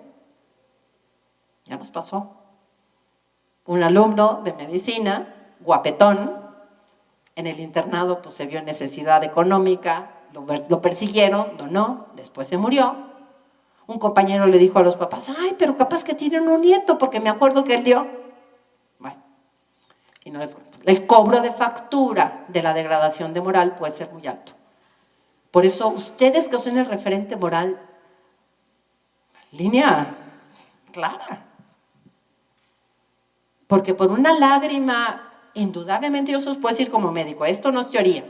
Ya nos pasó. Un alumno de medicina, guapetón, en el internado pues se vio en necesidad económica, lo persiguieron, donó, después se murió. Un compañero le dijo a los papás, ay, pero capaz que tienen un nieto, porque me acuerdo que él dio. Bueno, y no les cuento. El cobro de factura de la degradación de moral puede ser muy alto. Por eso, ustedes que son el referente moral, línea clara. Porque por una lágrima, indudablemente yo se los puedo decir como médico, esto no es teoría.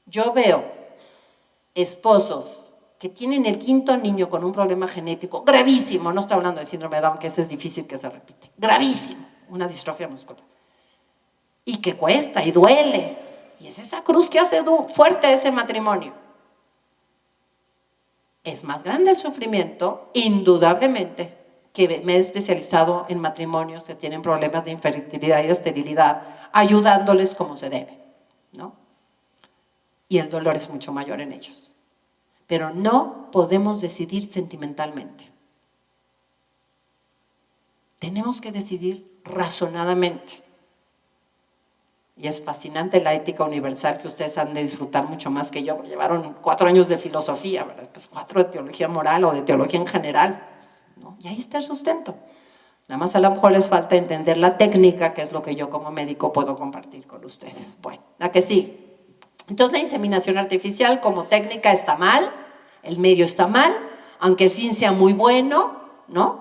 Yo veo esposos que tienen el quinto niño con un problema genético gravísimo, no estoy hablando de síndrome de Down, que ese es difícil que se repite, gravísimo, una distrofia muscular, y que cuesta y duele, y es esa cruz que hace fuerte ese matrimonio. Es más grande el sufrimiento, indudablemente, que me he especializado en matrimonios que tienen problemas de infertilidad y de esterilidad, ayudándoles como se debe, ¿no? Y el dolor es mucho mayor en ellos. Pero no podemos decidir sentimentalmente. Tenemos que decidir razonadamente. y es fascinante la ética universal que ustedes han de disfrutar mucho más que yo. Llevaron 4 años de filosofía, ¿verdad? Pues 4 de teología moral o de teología en general, ¿no? Y ahí está el sustento. Nada más a lo mejor les falta entender la técnica, que es lo que yo como médico puedo compartir con ustedes. Bueno, la que sigue. Entonces la inseminación artificial como técnica está mal, el medio está mal, aunque el fin sea muy bueno, ¿no?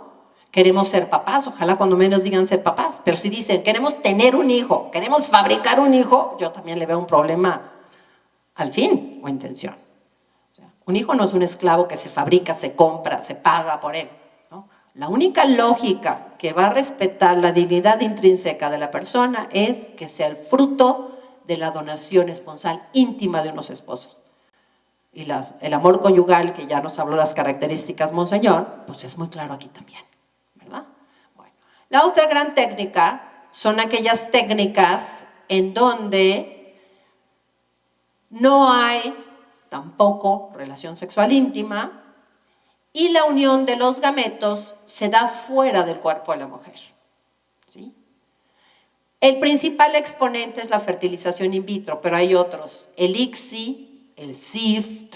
Queremos ser papás, ojalá cuando menos digan ser papás, pero si dicen queremos tener un hijo, queremos fabricar un hijo, yo también le veo un problema al fin o intención. O sea, un hijo no es un esclavo que se fabrica, se compra, se paga por él, ¿no? La única lógica que va a respetar la dignidad intrínseca de la persona es que sea el fruto de la donación esponsal íntima de unos esposos. Y el amor conyugal, que ya nos habló las características Monseñor, pues es muy claro aquí también, ¿verdad? Bueno, la otra gran técnica son aquellas técnicas en donde no hay tampoco relación sexual íntima y la unión de los gametos se da fuera del cuerpo de la mujer, ¿sí? El principal exponente es la fertilización in vitro, pero hay otros, el ICSI, el SIFT,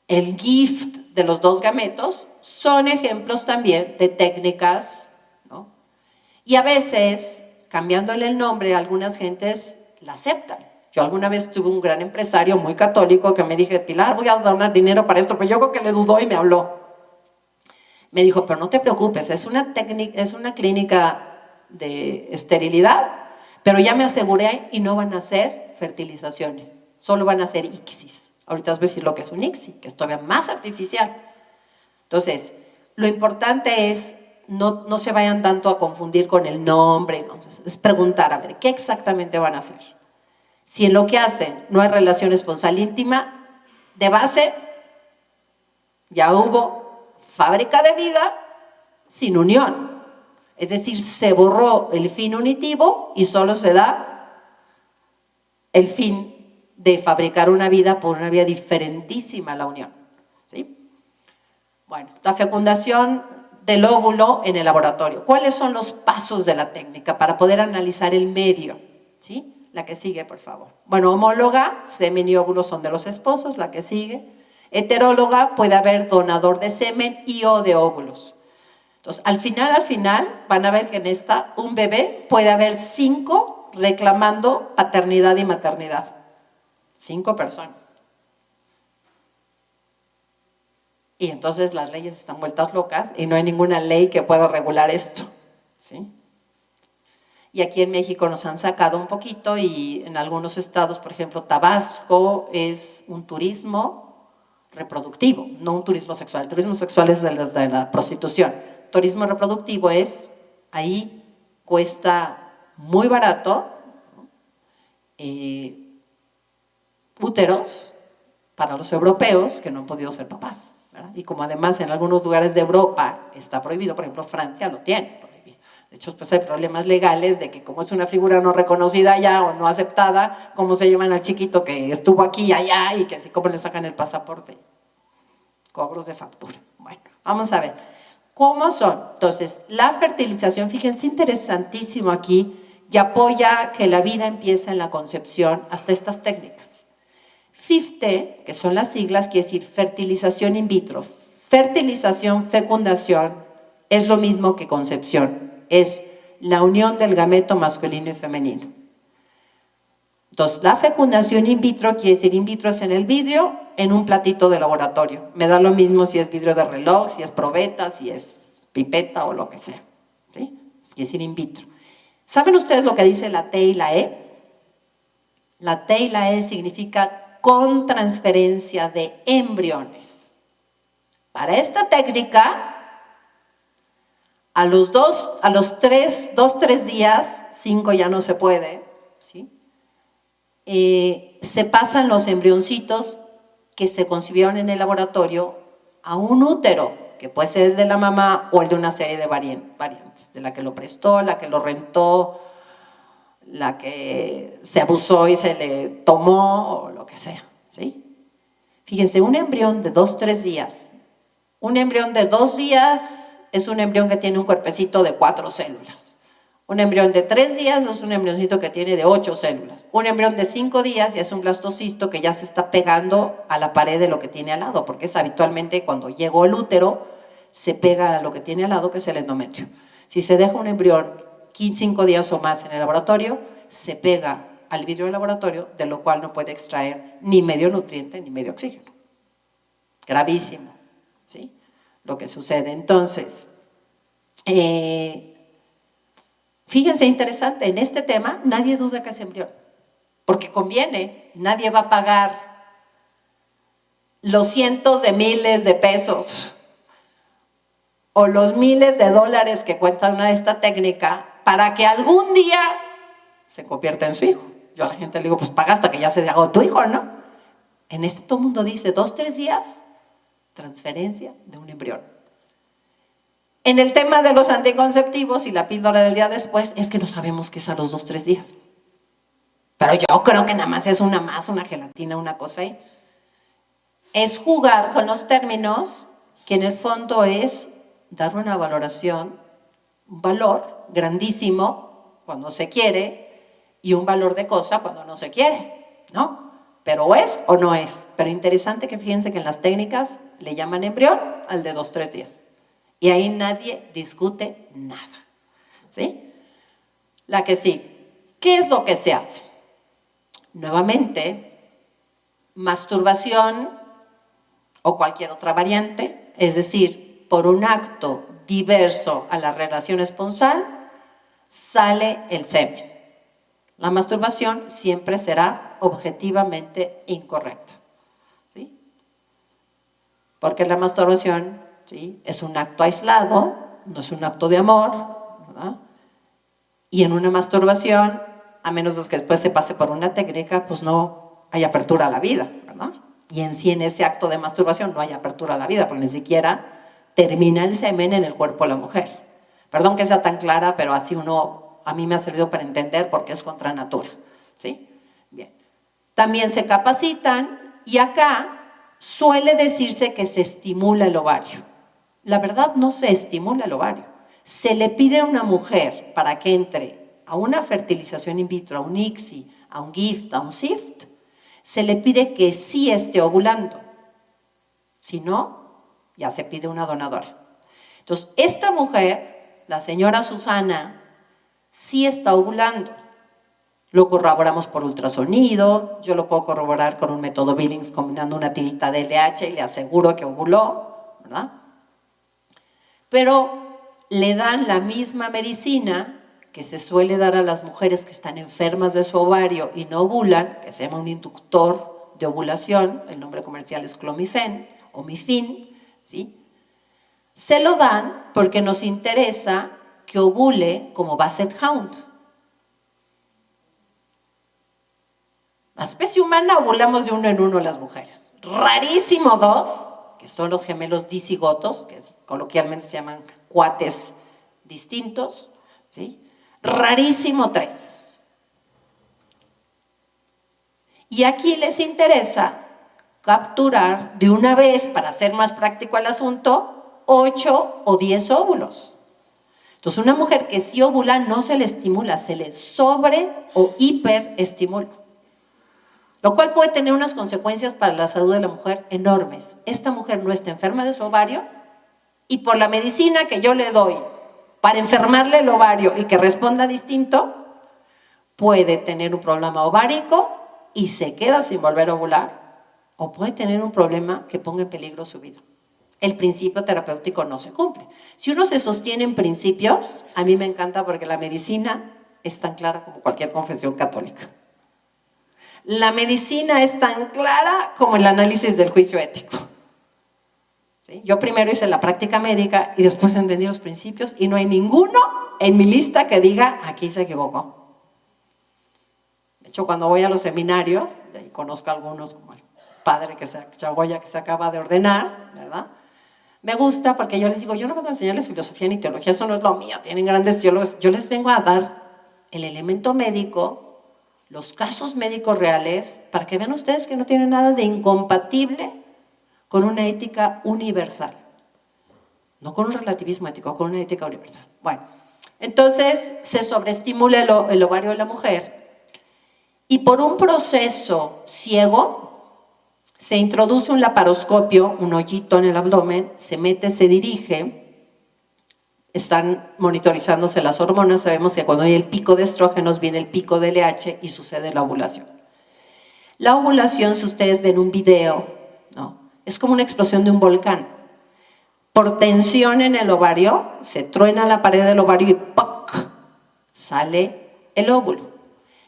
el GIFT de los 2 gametos, son ejemplos también de técnicas, ¿no? Y a veces, cambiándole el nombre, algunas gentes la aceptan. Yo alguna vez tuve un gran empresario muy católico que me dije, Pilar, voy a donar dinero para esto, pero yo creo que le dudó y me habló. Me dijo, pero no te preocupes, es una clínica de esterilidad, pero ya me aseguré y no van a hacer fertilizaciones, solo van a hacer ICSIs. Ahorita os voy a decir lo que es un ICSI, que es todavía más artificial. Entonces, lo importante es no se vayan tanto a confundir con el nombre, ¿no? Es preguntar, a ver, ¿qué exactamente van a hacer? Si en lo que hacen no hay relación esponsal íntima, de base ya hubo fábrica de vida sin unión. Es decir, se borró el fin unitivo y solo se da el fin de fabricar una vida por una vía diferentísima a la unión, ¿sí? Bueno, la fecundación del óvulo en el laboratorio. ¿Cuáles son los pasos de la técnica para poder analizar el medio? ¿Sí? La que sigue, por favor. Bueno, homóloga, semen y óvulos son de los esposos, la que sigue. Heteróloga, puede haber donador de semen y o de óvulos. Entonces, al final, van a ver que en esta, un bebé puede haber 5 reclamando paternidad y maternidad. 5 personas. Y entonces las leyes están vueltas locas y no hay ninguna ley que pueda regular esto, ¿sí? Y aquí en México nos han sacado un poquito y en algunos estados, por ejemplo, Tabasco es un turismo reproductivo, no un turismo sexual. El turismo sexual es de la prostitución. Turismo reproductivo es, ahí cuesta muy barato, úteros para los europeos que no han podido ser papás, ¿verdad? Y como además en algunos lugares de Europa está prohibido, por ejemplo Francia lo tiene prohibido. De hecho, pues hay problemas legales de que como es una figura no reconocida ya o no aceptada, ¿cómo se llevan al chiquito que estuvo aquí y allá y que así como le sacan el pasaporte? Cobros de factura. Bueno, vamos a ver. ¿Cómo son? Entonces, la fertilización, fíjense, interesantísimo aquí, y apoya que la vida empieza en la concepción hasta estas técnicas. FIFTE, que son las siglas, quiere decir fertilización in vitro. Fertilización, fecundación, es lo mismo que concepción. Es la unión del gameto masculino y femenino. Entonces, la fecundación in vitro quiere decir in vitro es en el vidrio, en un platito de laboratorio. Me da lo mismo si es vidrio de reloj, si es probeta, si es pipeta o lo que sea, ¿sí? Quiere decir in vitro. ¿Saben ustedes lo que dice la T y la E? La T y la E significa con transferencia de embriones. Para esta técnica, a los 3 días, 5 ya no se puede, ¿sí? Se pasan los embrioncitos que se concibieron en el laboratorio a un útero, que puede ser el de la mamá o el de una serie de variantes, de la que lo prestó, la que lo rentó, la que se abusó y se le tomó, o lo que sea, ¿sí? Fíjense, un embrión de 2-3 días, un embrión de 2 días es un embrión que tiene un cuerpecito de 4 células. Un embrión de 3 días es un embrioncito que tiene de 8 células. Un embrión de 5 días ya es un blastocisto que ya se está pegando a la pared de lo que tiene al lado, porque es habitualmente cuando llegó el útero, se pega a lo que tiene al lado, que es el endometrio. Si se deja un embrión 5 días o más en el laboratorio, se pega al vidrio del laboratorio, de lo cual no puede extraer ni medio nutriente ni medio oxígeno. Gravísimo, ¿sí? Lo que sucede. Entonces, fíjense, interesante, en este tema nadie duda que es embrión, porque conviene, nadie va a pagar los cientos de miles de pesos o los miles de dólares que cuesta una de esta técnica para que algún día se convierta en su hijo. Yo a la gente le digo, pues paga hasta que ya se haga tu hijo, ¿no? En este todo el mundo dice, 2, 3 días, transferencia de un embrión. En el tema de los anticonceptivos y la píldora del día después, es que no sabemos qué es a los 2, 3 días. Pero yo creo que nada más es una gelatina, una cosa ahí. Es jugar con los términos, que en el fondo es dar una valoración, un valor grandísimo cuando se quiere y un valor de cosa cuando no se quiere, ¿no? Pero es o no es. Pero interesante que fíjense que en las técnicas le llaman embrión al de 2, 3 días. Y ahí nadie discute nada, ¿sí? La que sí. ¿Qué es lo que se hace? Nuevamente, masturbación o cualquier otra variante, es decir, por un acto diverso a la relación esponsal, sale el semen. La masturbación siempre será objetivamente incorrecta, ¿sí? Porque la masturbación, ¿sí?, es un acto aislado, no es un acto de amor, ¿verdad? Y en una masturbación, a menos que después se pase por una técnica, pues no hay apertura a la vida, ¿verdad? Y en sí, en ese acto de masturbación no hay apertura a la vida, porque ni siquiera termina el semen en el cuerpo de la mujer. Perdón que sea tan clara, pero así a mí me ha servido para entender porque es contra natura, ¿sí? Bien. También se capacitan y acá suele decirse que se estimula el ovario. La verdad no se estimula el ovario. Se le pide a una mujer para que entre a una fertilización in vitro, a un ICSI, a un GIFT, a un SIFT, se le pide que sí esté ovulando. Si no, ya se pide una donadora. Entonces, esta mujer, la señora Susana, sí está ovulando. Lo corroboramos por ultrasonido, yo lo puedo corroborar con un método Billings combinando una tirita de LH y le aseguro que ovuló, ¿verdad? Pero le dan la misma medicina que se suele dar a las mujeres que están enfermas de su ovario y no ovulan, que se llama un inductor de ovulación, el nombre comercial es Clomifen o Mifin, ¿sí? Se lo dan porque nos interesa que ovule como Basset Hound. La especie humana ovulamos de uno en uno las mujeres. Rarísimo 2, que son los gemelos dicigotos, que coloquialmente se llaman cuates distintos, ¿sí? Rarísimo 3. Y aquí les interesa capturar de una vez, para hacer más práctico el asunto, 8 o 10 óvulos. Entonces, una mujer que sí ovula no se le estimula, se le sobre o hiperestimula. Lo cual puede tener unas consecuencias para la salud de la mujer enormes. Esta mujer no está enferma de su ovario y por la medicina que yo le doy para enfermarle el ovario y que responda distinto, puede tener un problema ovárico y se queda sin volver a ovular, o puede tener un problema que ponga en peligro su vida. El principio terapéutico no se cumple. Si uno se sostiene en principios, a mí me encanta porque la medicina es tan clara como cualquier confesión católica. La medicina es tan clara como el análisis del juicio ético. ¿Sí? Yo primero hice la práctica médica y después entendí los principios y no hay ninguno en mi lista que diga, aquí se equivocó. De hecho, cuando voy a los seminarios, y conozco a algunos como el padre Chagoya que se acaba de ordenar, ¿verdad? Me gusta porque yo les digo, yo no vengo a enseñarles filosofía ni teología, eso no es lo mío, tienen grandes teólogos. Yo les vengo a dar el elemento médico, los casos médicos reales, para que vean ustedes que no tiene nada de incompatible con una ética universal. No con un relativismo ético, con una ética universal. Bueno, Entonces, se sobreestimula el ovario de la mujer y por un proceso ciego se introduce un laparoscopio, un hoyito en el abdomen, se mete, se dirige, están monitorizándose las hormonas, sabemos que cuando hay el pico de estrógenos viene el pico de LH y sucede la ovulación. La ovulación, si ustedes ven un video, ¿no?, es como una explosión de un volcán. Por tensión en el ovario, se truena la pared del ovario y ¡poc!, sale el óvulo.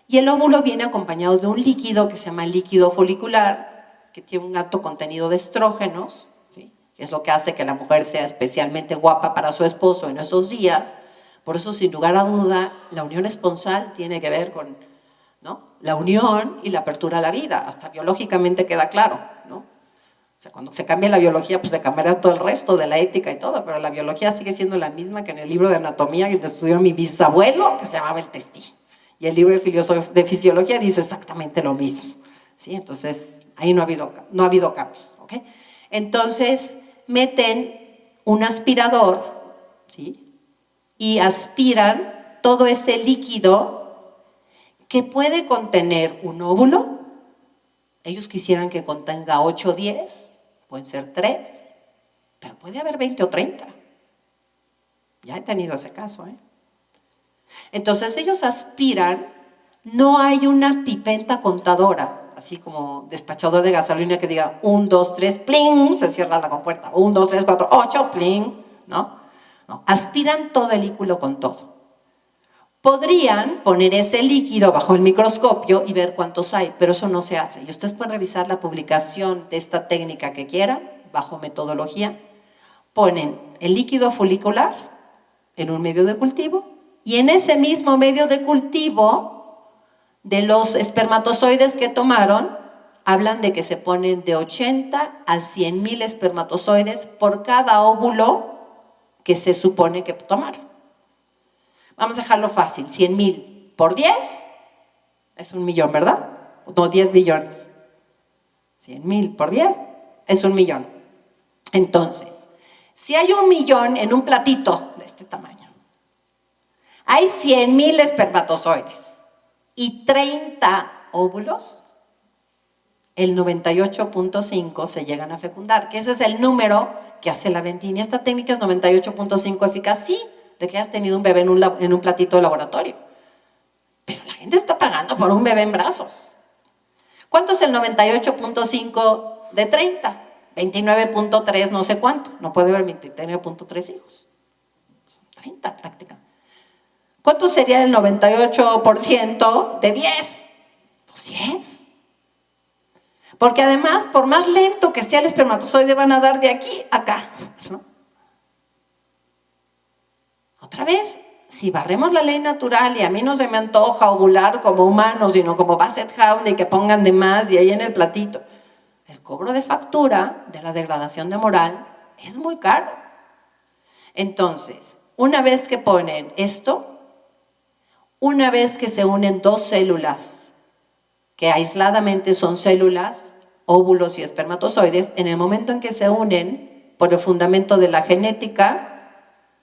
Y el óvulo viene acompañado de un líquido que se llama líquido folicular, que tiene un alto contenido de estrógenos, ¿sí?, que es lo que hace que la mujer sea especialmente guapa para su esposo en esos días. Por eso, sin lugar a duda, la unión esponsal tiene que ver con, ¿no?, la unión y la apertura a la vida. Hasta biológicamente queda claro, ¿no? O sea, cuando se cambia la biología, pues se cambiará todo el resto de la ética y todo, pero la biología sigue siendo la misma que en el libro de anatomía que estudió mi bisabuelo, que se llamaba el Testí. Y el libro de fisiología dice exactamente lo mismo, ¿sí? Entonces, ahí no ha habido cambios, ¿ok? Entonces, meten un aspirador, ¿sí?, y aspiran todo ese líquido que puede contener un óvulo. Ellos quisieran que contenga 8 o 10, pueden ser 3, pero puede haber 20 o 30. Ya he tenido ese caso, ¿eh? Entonces ellos aspiran, no hay una pipeta contadora, así como despachador de gasolina que diga 1, 2, 3, ¡pling!, se cierra la compuerta, 1, 2, 3, 4, 8, ¡pling!, ¿no? No, aspiran todo el líquido con todo. Podrían poner ese líquido bajo el microscopio y ver cuántos hay, pero eso no se hace. Y ustedes pueden revisar la publicación de esta técnica que quieran, bajo metodología. Ponen el líquido folicular en un medio de cultivo y en ese mismo medio de cultivo, de los espermatozoides que tomaron, hablan de que se ponen de 80 a 100,000 espermatozoides por cada óvulo que se supone que tomaron. Vamos a dejarlo fácil, 100,000 por 10 es 1,000,000, ¿verdad? No, 10 billones. 100,000 por 10 es 1,000,000. Entonces, si hay 1,000,000 en un platito de este tamaño, hay 100,000 espermatozoides y 30 óvulos, el 98.5 se llegan a fecundar, que ese es el número que hace la vendimia. Esta técnica es 98.5 eficaz, sí, de que hayas tenido un bebé en un platito de laboratorio. Pero la gente está pagando por un bebé en brazos. ¿Cuánto es el 98.5 de 30? 29.3 no sé cuánto. No puede haber 29.3 hijos. Son 30 prácticamente. ¿Cuánto sería el 98% de 10? Pues 10. Porque además, por más lento que sea el espermatozoide, van a dar de aquí a acá, ¿no? Otra vez, si barremos la ley natural y a mí no se me antoja ovular como humano, sino como Basset Hound y que pongan de más y ahí en el platito, el cobro de factura de la degradación de moral es muy caro. Entonces, una vez que ponen esto, una vez que se unen dos células, que aisladamente son células, óvulos y espermatozoides, en el momento en que se unen por el fundamento de la genética,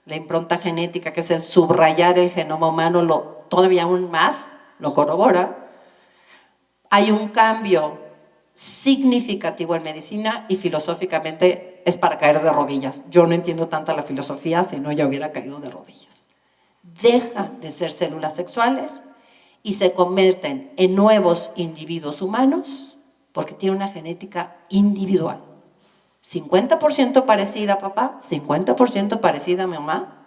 la impronta genética, que es el subrayar el genoma humano, todavía aún más lo corrobora, hay un cambio significativo en medicina y filosóficamente es para caer de rodillas. Yo no entiendo tanta la filosofía, si no ya hubiera caído de rodillas. Deja de ser células sexuales y se convierten en nuevos individuos humanos porque tiene una genética individual. 50% parecida a papá, 50% parecida a mamá,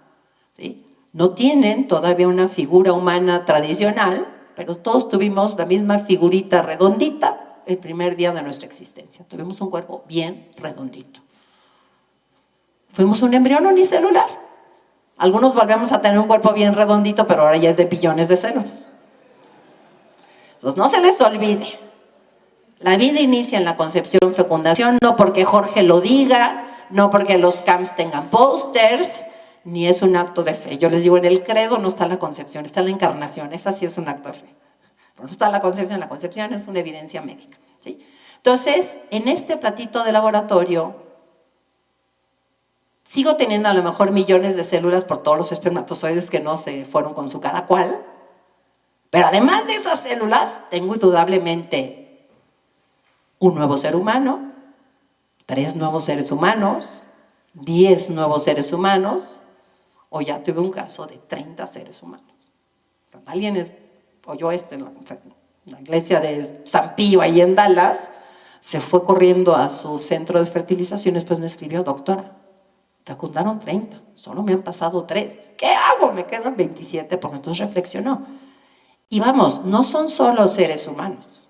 ¿sí? No tienen todavía una figura humana tradicional, pero todos tuvimos la misma figurita redondita el primer día de nuestra existencia. Tuvimos un cuerpo bien redondito. Fuimos un embrión unicelular. Algunos volvemos a tener un cuerpo bien redondito, pero ahora ya es de billones de células. Entonces no se les olvide. La vida inicia en la concepción, fecundación, no porque Jorge lo diga, no porque los camps tengan pósters, ni es un acto de fe. Yo les digo, en el credo no está la concepción, está la encarnación. Esa sí es un acto de fe. Pero no está la concepción es una evidencia médica, ¿sí? Entonces, en este platito de laboratorio, Sigo teniendo a lo mejor millones de células por todos los espermatozoides que no se fueron con su cada cual, pero además de esas células, tengo indudablemente un nuevo ser humano, 3 nuevos seres humanos, 10 nuevos seres humanos, o ya tuve un caso de 30 seres humanos. Alguien oyó esto en la iglesia de San Pío, ahí en Dallas, se fue corriendo a su centro de fertilización, después me escribió: doctora, te juntaron 30, solo me han pasado 3. ¿Qué hago? Me quedan 27, porque entonces reflexionó. Y vamos, no son solo seres humanos.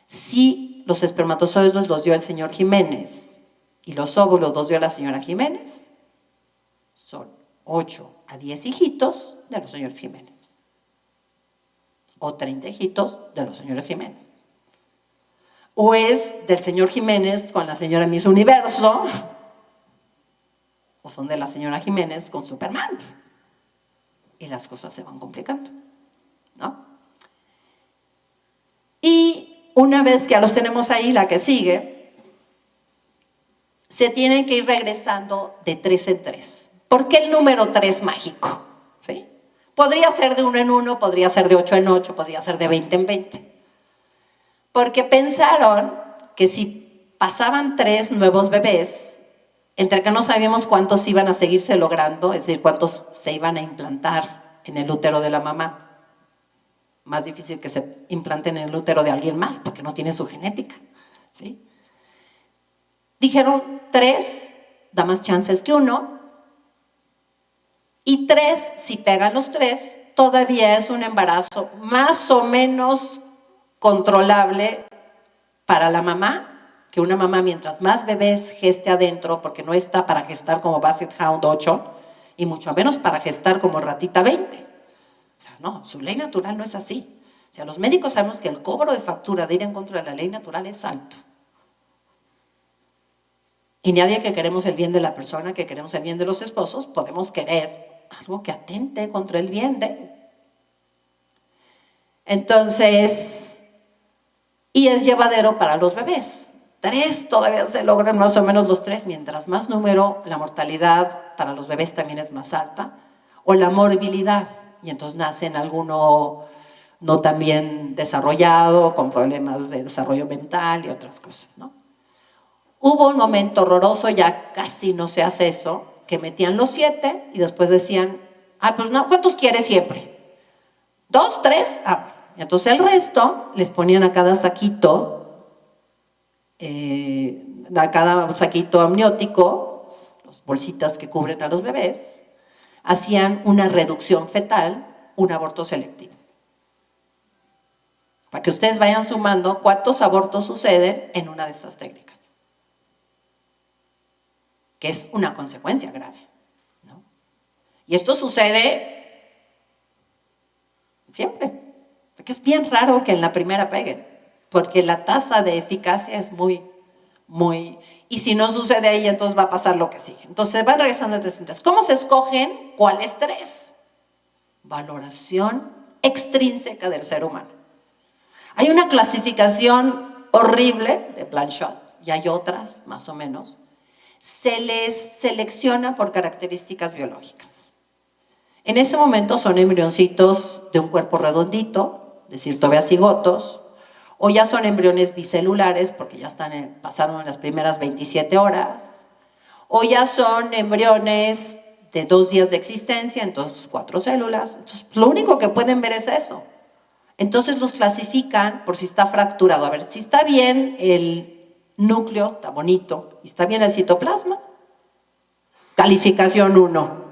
Si los espermatozoides los dio el señor Jiménez y los óvulos los dio la señora Jiménez, son 8 a 10 hijitos de los señores Jiménez. O 30 hijitos de los señores Jiménez. O es del señor Jiménez con la señora Miss Universo, o son de la señora Jiménez con Superman. Y las cosas se van complicando, ¿no? Y una vez que ya los tenemos ahí, la que sigue, se tienen que ir regresando de 3 en 3. ¿Por qué el número 3 mágico? ¿Sí? Podría ser de 1 en 1, podría ser de 8 en 8, podría ser de 20 en 20. Porque pensaron que si pasaban 3 nuevos bebés, entre que no sabíamos cuántos iban a seguirse logrando, es decir, cuántos se iban a implantar en el útero de la mamá. Más difícil que se implanten en el útero de alguien más, porque no tiene su genética, ¿sí? Dijeron 3 da más chances que 1, y 3, si pegan los 3, todavía es un embarazo más o menos controlable para la mamá, que una mamá mientras más bebés geste adentro, porque no está para gestar como Basset Hound 8, y mucho menos para gestar como ratita 20. O sea, no, su ley natural no es así. O sea, los médicos sabemos que el cobro de factura de ir en contra de la ley natural es alto. Y nadie que queremos el bien de la persona, que queremos el bien de los esposos, podemos querer algo que atente contra el bien de... Entonces, y es llevadero para los bebés. 3 todavía se logran más o menos los 3, mientras más número, la mortalidad para los bebés también es más alta, o la morbilidad, y entonces nacen alguno no tan bien desarrollado, con problemas de desarrollo mental y otras cosas, ¿no? Hubo un momento horroroso, ya casi no se hace eso, que metían los 7 y después decían: pues no, ¿cuántos quieres siempre? 2, 3, y entonces el resto les ponían a cada saquito, amniótico, las bolsitas que cubren a los bebés, hacían una reducción fetal, un aborto selectivo. Para que ustedes vayan sumando cuántos abortos suceden en una de estas técnicas, que es una consecuencia grave, ¿no? Y esto sucede siempre, porque es bien raro que en la primera peguen, porque la tasa de eficacia es muy, y si no sucede ahí, entonces va a pasar lo que sigue. Entonces van regresando de 3 en 3. ¿Cómo se escogen cuáles 3? Valoración extrínseca del ser humano. Hay una clasificación horrible de Blanchot, y hay otras, más o menos. Se les selecciona por características biológicas. En ese momento son embrioncitos de un cuerpo redondito, es decir, todavía cigotos, o ya son embriones bicelulares, porque ya pasaron las primeras 27 horas, o ya son embriones de 2 días de existencia, entonces 4 células. Entonces, lo único que pueden ver es eso. Entonces los clasifican por si está fracturado. A ver, si está bien el núcleo, está bonito, y está bien el citoplasma, calificación 1.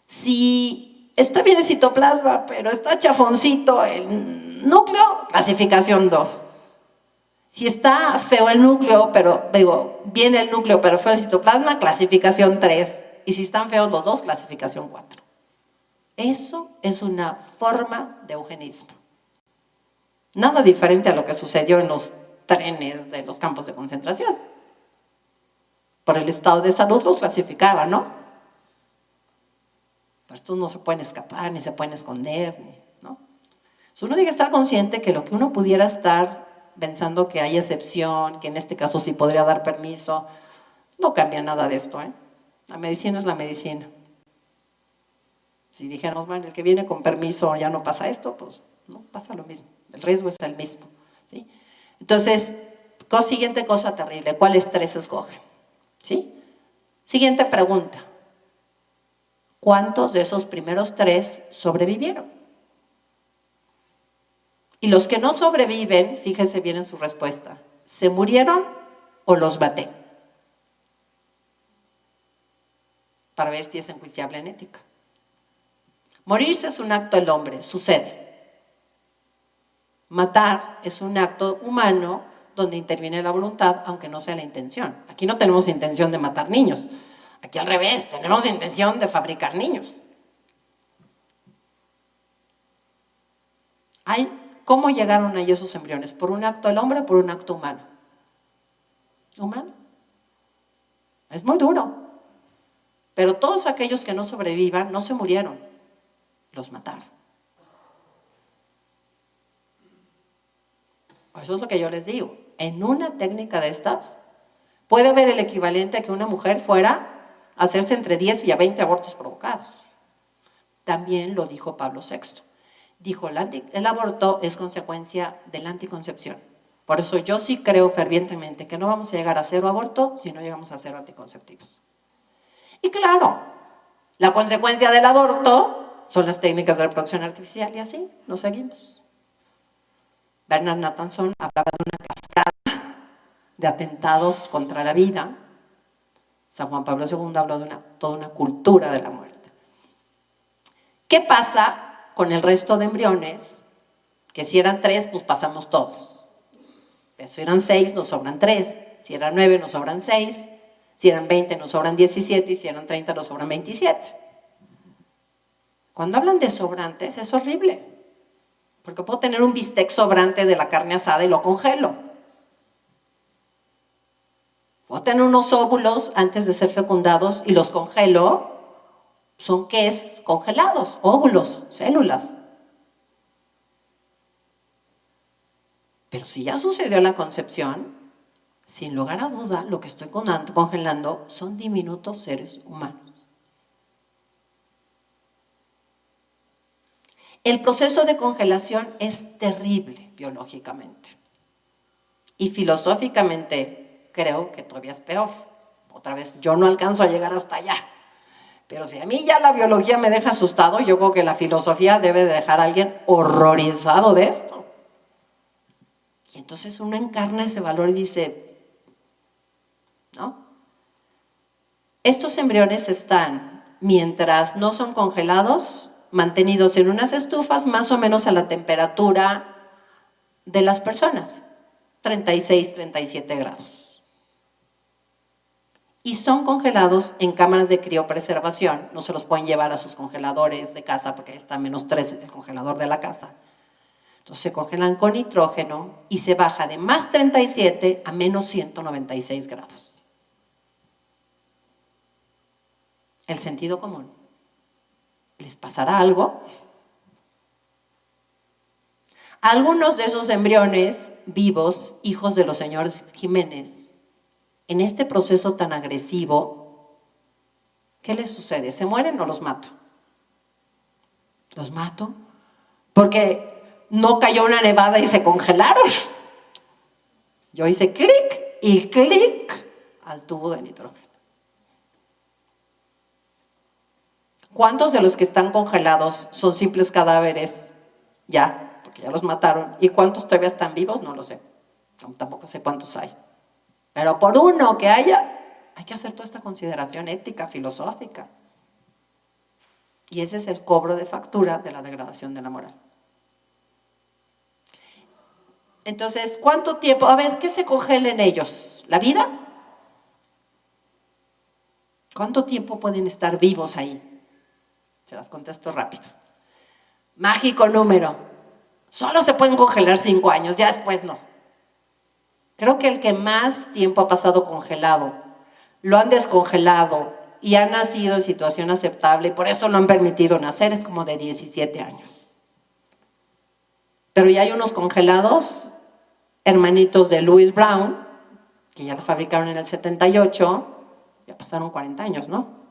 Si está bien el citoplasma, pero está chafoncito el núcleo, clasificación 2. Si está feo el núcleo, pero bien el núcleo, pero feo el citoplasma, clasificación 3. Y si están feos los dos, clasificación 4. Eso es una forma de eugenismo. Nada diferente a lo que sucedió en los trenes de los campos de concentración. Por el estado de salud los clasificaban, ¿no? Pero estos no se pueden escapar, ni se pueden esconder, ¿no? Entonces uno tiene que estar consciente que lo que uno pudiera estar pensando que hay excepción, que en este caso sí podría dar permiso. No cambia nada de esto, ¿eh? La medicina es la medicina. Si dijéramos, bueno, el que viene con permiso ya no pasa esto, pues no pasa lo mismo. El riesgo es el mismo, ¿sí? Entonces, siguiente cosa terrible, ¿cuáles tres escogen? ¿Sí? Siguiente pregunta. ¿Cuántos de esos primeros tres sobrevivieron? Y los que no sobreviven, fíjese bien en su respuesta, ¿se murieron o los maté? Para ver si es enjuiciable en ética. Morirse es un acto del hombre, sucede. Matar es un acto humano donde interviene la voluntad, aunque no sea la intención. Aquí no tenemos intención de matar niños. Aquí al revés, tenemos intención de fabricar niños. ¿Cómo llegaron ahí esos embriones? ¿Por un acto del hombre o por un acto humano? Humano. Es muy duro. Pero todos aquellos que no sobrevivan no se murieron, los mataron. Eso es lo que yo les digo. En una técnica de estas, puede haber el equivalente a que una mujer fuera a hacerse entre 10 y a 20 abortos provocados. También lo dijo Pablo VI. Dijo, el aborto es consecuencia de la anticoncepción. Por eso yo sí creo fervientemente que no vamos a llegar a cero aborto si no llegamos a cero anticonceptivos. Y claro, la consecuencia del aborto son las técnicas de reproducción artificial y así nos seguimos. Bernard Nathanson hablaba de una cascada de atentados contra la vida. San Juan Pablo II habló de toda una cultura de la muerte. ¿Qué pasa con el resto de embriones? Que si eran 3, pues pasamos todos. Pero si eran 6, nos sobran 3. Si eran 9, nos sobran 6. Si eran 20, nos sobran 17. Y si eran 30, nos sobran 27. Cuando hablan de sobrantes, es horrible. Porque puedo tener un bistec sobrante de la carne asada y lo congelo. Puedo tener unos óvulos antes de ser fecundados y los congelo. ¿Son qué es? Congelados, óvulos, células. Pero si ya sucedió la concepción, sin lugar a duda, lo que estoy congelando son diminutos seres humanos. El proceso de congelación es terrible biológicamente. Y filosóficamente creo que todavía es peor. Otra vez, yo no alcanzo a llegar hasta allá. Pero si a mí ya la biología me deja asustado, yo creo que la filosofía debe de dejar a alguien horrorizado de esto. Y entonces uno encarna ese valor y dice, ¿no? Estos embriones están, mientras no son congelados, mantenidos en unas estufas más o menos a la temperatura de las personas, 36, 37 grados. Y son congelados en cámaras de criopreservación, no se los pueden llevar a sus congeladores de casa porque está a -3 el congelador de la casa. Entonces se congelan con nitrógeno y se baja de +37 a -196 grados. El sentido común. ¿Les pasará algo? Algunos de esos embriones vivos, hijos de los señores Jiménez, en este proceso tan agresivo, ¿qué les sucede? ¿Se mueren o los mato? ¿Los mato? Porque no cayó una nevada y se congelaron. Yo hice clic y clic al tubo de nitrógeno. ¿Cuántos de los que están congelados son simples cadáveres ya? Porque ya los mataron. ¿Y cuántos todavía están vivos? No lo sé. Tampoco sé cuántos hay. Pero por uno que haya, hay que hacer toda esta consideración ética, filosófica. Y ese es el cobro de factura de la degradación de la moral. Entonces, ¿cuánto tiempo? A ver, ¿qué se congela en ellos? ¿La vida? ¿Cuánto tiempo pueden estar vivos ahí? Se las contesto rápido. Mágico número. Solo se pueden congelar 5 años, ya después no. Creo que el que más tiempo ha pasado congelado, lo han descongelado y ha nacido en situación aceptable y por eso lo han permitido nacer, es como de 17 años. Pero ya hay unos congelados hermanitos de Louis Brown, que ya lo fabricaron en el 78, ya pasaron 40 años, ¿no?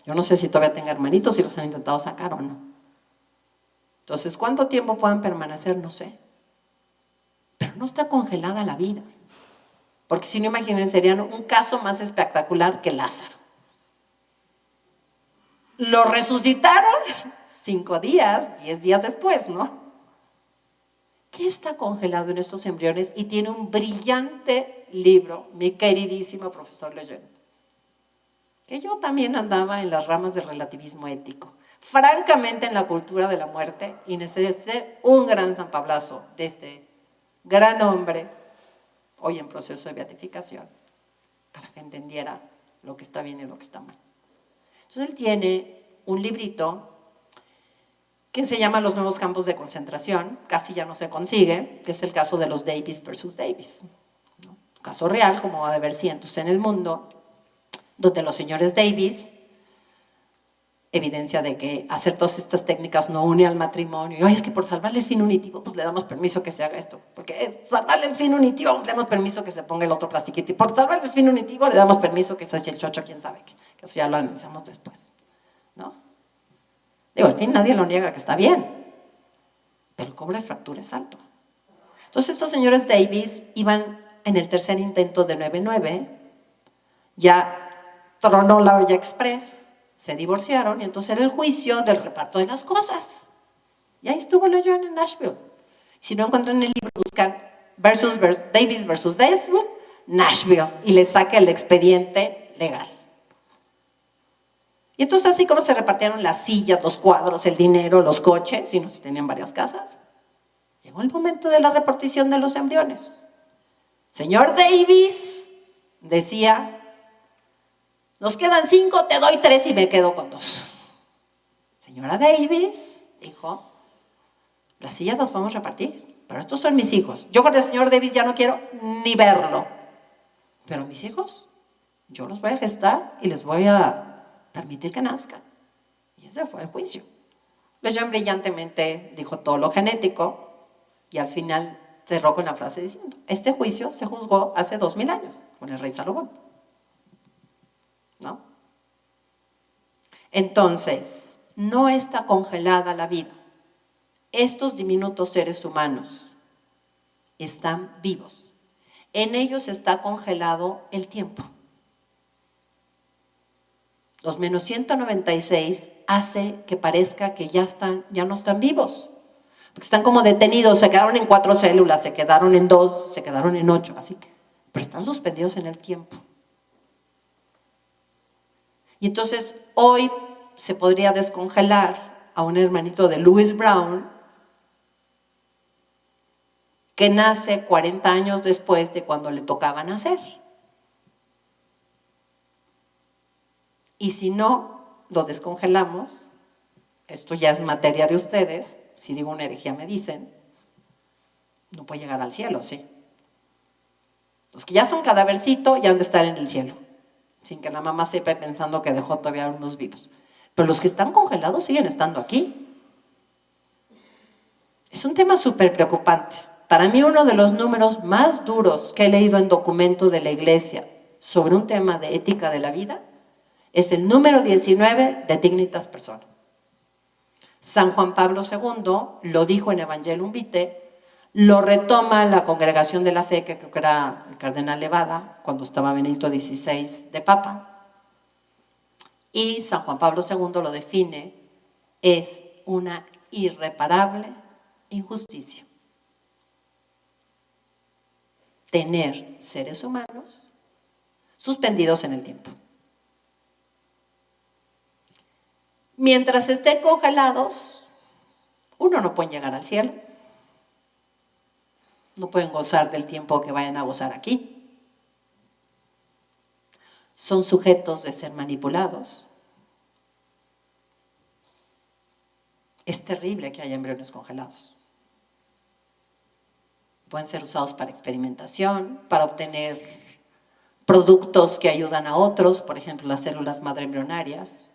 Yo no sé si todavía tenga hermanitos, si los han intentado sacar o no. Entonces, ¿cuánto tiempo puedan permanecer? No sé. Pero no está congelada la vida. Porque si no, imaginen, serían un caso más espectacular que Lázaro. Lo resucitaron 5 días, 10 días después, ¿no? ¿Qué está congelado en estos embriones? Y tiene un brillante libro, mi queridísimo profesor Lejeune, que yo también andaba en las ramas del relativismo ético, francamente en la cultura de la muerte, y necesité un gran zampablazo de este gran hombre, hoy en proceso de beatificación, para que entendiera lo que está bien y lo que está mal. Entonces él tiene un librito que se llama Los nuevos campos de concentración, casi ya no se consigue, que es el caso de los Davis versus Davis, ¿no? Un caso real, como va a haber cientos en el mundo, donde los señores Davis, evidencia de que hacer todas estas técnicas no une al matrimonio, y oye, es que por salvarle el fin unitivo, pues le damos permiso que se haga esto, porque salvarle el fin unitivo, pues le damos permiso que se ponga el otro plastiquito, y por salvarle el fin unitivo le damos permiso que se eche el chocho, quién sabe qué, que eso ya lo analizamos después, ¿no? Digo, al fin nadie lo niega que está bien, pero el cobro de fractura es alto. Entonces estos señores Davis iban en el tercer intento de 9-9, ya tronó la olla express, se divorciaron y entonces era el juicio del reparto de las cosas. Y ahí estuvo Lejeune en Nashville. Si no encuentran el libro, buscan Davis versus Nashville, y le saca el expediente legal. Y entonces así como se repartieron las sillas, los cuadros, el dinero, los coches, y no se tenían varias casas, llegó el momento de la repartición de los embriones. Señor Davis decía, nos quedan 5, te doy 3 y me quedo con 2. Señora Davis dijo, las sillas las podemos repartir, pero estos son mis hijos. Yo con el señor Davis ya no quiero ni verlo, pero mis hijos, yo los voy a gestar y les voy a permitir que nazcan. Y ese fue el juicio. Lejeune brillantemente dijo todo lo genético y al final cerró con la frase diciendo, este juicio se juzgó hace 2000 años con el rey Salomón, ¿no? Entonces, no está congelada la vida. Estos diminutos seres humanos están vivos. En ellos está congelado el tiempo. Los menos 196 hace que parezca que ya no están vivos. Porque están como detenidos, se quedaron en 4 células, se quedaron en 2, se quedaron en 8, así que, pero están suspendidos en el tiempo. Y entonces hoy se podría descongelar a un hermanito de Louis Brown que nace 40 años después de cuando le tocaba nacer. Y si no lo descongelamos, esto ya es materia de ustedes, si digo una herejía me dicen, no puede llegar al cielo, ¿sí? Los que ya son cadávercito ya han de estar en el cielo, sin que la mamá sepa pensando que dejó todavía unos vivos. Pero los que están congelados siguen estando aquí. Es un tema súper preocupante. Para mí uno de los números más duros que he leído en documentos de la Iglesia sobre un tema de ética de la vida es el número 19 de Dignitas Persona. San Juan Pablo II lo dijo en Evangelium Vitae, lo retoma la Congregación de la Fe, que creo que era el cardenal Levada, cuando estaba Benedicto XVI de Papa, y San Juan Pablo II lo define, es una irreparable injusticia. Tener seres humanos suspendidos en el tiempo. Mientras estén congelados, uno no puede llegar al cielo, no pueden gozar del tiempo que vayan a gozar aquí. Son sujetos de ser manipulados. Es terrible que haya embriones congelados. Pueden ser usados para experimentación, para obtener productos que ayudan a otros, por ejemplo, las células madre embrionarias.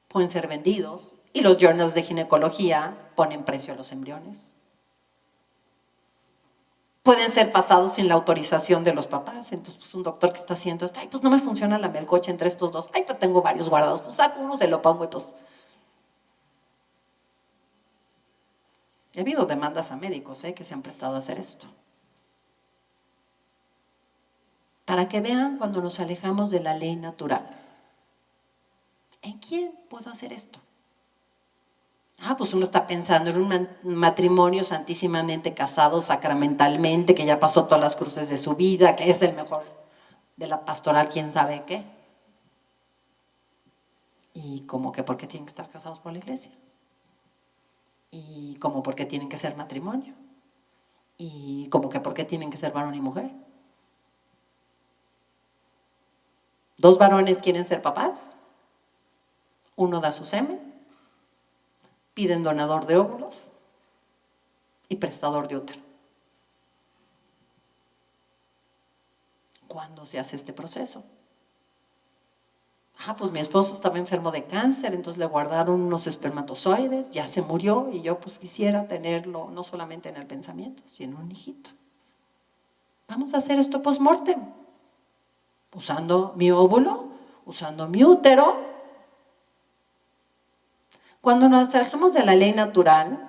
Pueden ser vendidos Y los journals de ginecología ponen precio a los embriones. Pueden ser pasados sin la autorización de los papás. Entonces, pues un doctor que está haciendo esto, ay, pues no me funciona la melcocha entre estos dos. Ay, pues tengo varios guardados. Pues saco uno, se lo pongo y pues... Ha habido demandas a médicos que se han prestado a hacer esto. Para que vean cuando nos alejamos de la ley natural. ¿En quién puedo hacer esto? Pues uno está pensando en un matrimonio santísimamente casado, sacramentalmente, que ya pasó todas las cruces de su vida, que es el mejor de la pastoral, quién sabe qué. Y como que ¿por qué tienen que estar casados por la iglesia? Y como ¿por qué tienen que ser matrimonio? Y como que ¿por qué tienen que ser varón y mujer? Dos varones quieren ser papás, uno da su semen, piden donador de óvulos y prestador de útero. ¿Cuándo se hace este proceso? Pues mi esposo estaba enfermo de cáncer, entonces le guardaron unos espermatozoides, ya se murió y yo pues quisiera tenerlo no solamente en el pensamiento, sino un hijito. Vamos a hacer esto post-mortem, usando mi óvulo, usando mi útero. Cuando nos alejamos de la ley natural,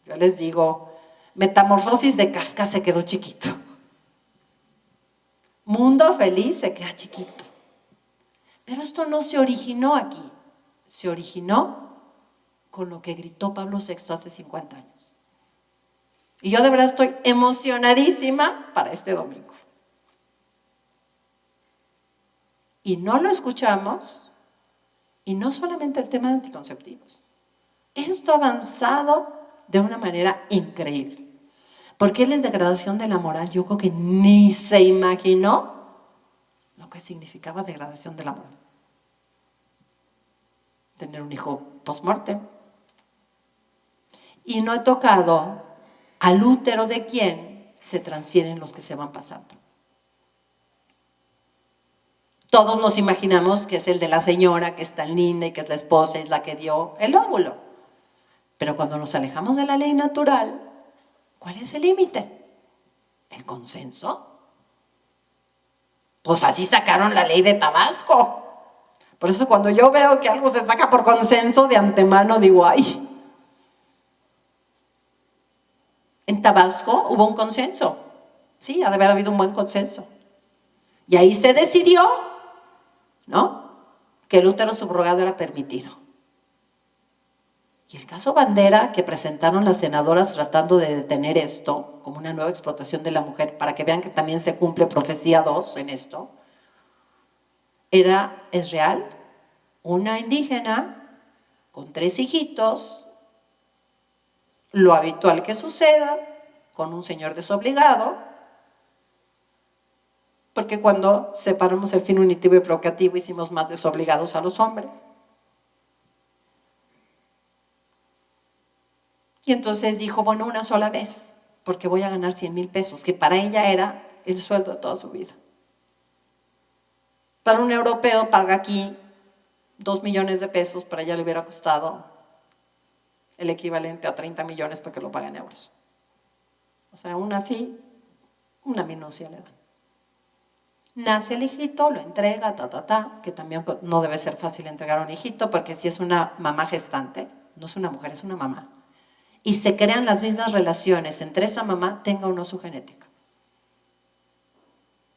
yo les digo, Metamorfosis de Kafka se quedó chiquito. Mundo feliz se queda chiquito. Pero esto no se originó aquí, se originó con lo que gritó Pablo VI hace 50 años. Y yo de verdad estoy emocionadísima para este domingo. Y no lo escuchamos, y no solamente el tema de anticonceptivos. Esto ha avanzado de una manera increíble. Porque él en degradación de la moral, yo creo que ni se imaginó lo que significaba degradación de la moral. Tener un hijo post-mortem. Y no he tocado al útero de quién se transfieren los que se van pasando. Todos nos imaginamos que es el de la señora, que es tan linda y que es la esposa y es la que dio el óvulo. Pero cuando nos alejamos de la ley natural, ¿cuál es el límite? ¿El consenso? Pues así sacaron la ley de Tabasco. Por eso cuando yo veo que algo se saca por consenso, de antemano digo, ay. En Tabasco hubo un consenso. Sí, ha de haber habido un buen consenso. Y ahí se decidió, ¿no?, que el útero subrogado era permitido. Y el caso Bandera, que presentaron las senadoras tratando de detener esto como una nueva explotación de la mujer, para que vean que también se cumple profecía 2 en esto, es real, una indígena con 3 hijitos, lo habitual que suceda, con un señor desobligado, porque cuando separamos el fin unitivo y procreativo hicimos más desobligados a los hombres. Y entonces dijo, bueno, una sola vez, porque voy a ganar 100,000 pesos, que para ella era el sueldo de toda su vida. Para un europeo paga aquí 2 millones de pesos, para ella le hubiera costado el equivalente a 30 millones porque lo paga en euros. O sea, aún así, una minucia le dan. Nace el hijito, lo entrega, que también no debe ser fácil entregar a un hijito, porque si es una mamá gestante, no es una mujer, es una mamá. Y se crean las mismas relaciones entre esa mamá, tenga o no su genética.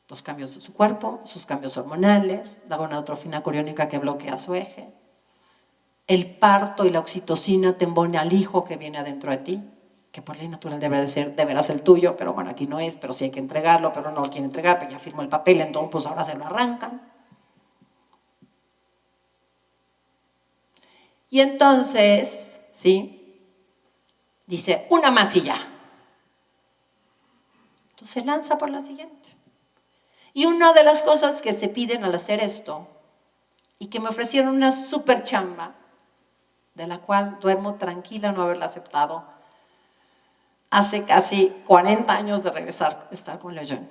Los cambios de su cuerpo, sus cambios hormonales, la gonadotrofina coriónica que bloquea su eje, el parto y la oxitocina te embone al hijo que viene adentro de ti, que por ley natural debe de ser, deberás el tuyo, pero bueno, aquí no es, pero sí hay que entregarlo, pero no lo quiere entregar, pero ya firmó el papel, entonces pues ahora se lo arrancan. Y entonces, ¿sí?, dice, una más y ya. Entonces se lanza por la siguiente. Y una de las cosas que se piden al hacer esto, y que me ofrecieron una súper chamba, de la cual duermo tranquila no haberla aceptado, hace casi 40 años de regresar, de estar con Lejeune.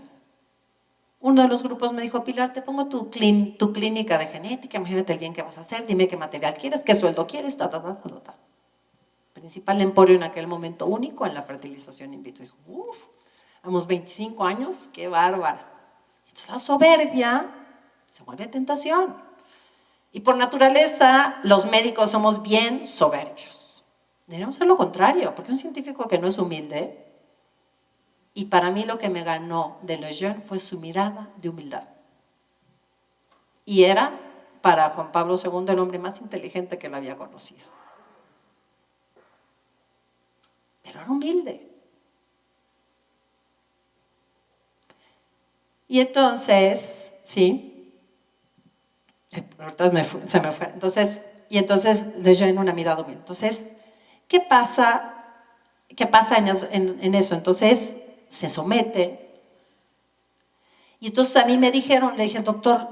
Uno de los grupos me dijo, Pilar, te pongo tu clínica de genética, imagínate el bien que vas a hacer, dime qué material quieres, qué sueldo quieres, ta. Principal emporio en aquel momento único en la fertilización in vitro. Dijo, vamos 25 años, qué bárbara. Entonces la soberbia se vuelve tentación. Y por naturaleza, los médicos somos bien soberbios. Deberíamos ser lo contrario, porque un científico que no es humilde, y para mí lo que me ganó de Lejeune fue su mirada de humildad. Y era, para Juan Pablo II, el hombre más inteligente que él había conocido. Pero era humilde. Y entonces, ¿sí? Ahorita se me fue. Entonces Lejeune una mirada humilde. Entonces, ¿qué pasa en eso? Entonces, se somete. Y entonces a mí me dijeron, le dije al doctor,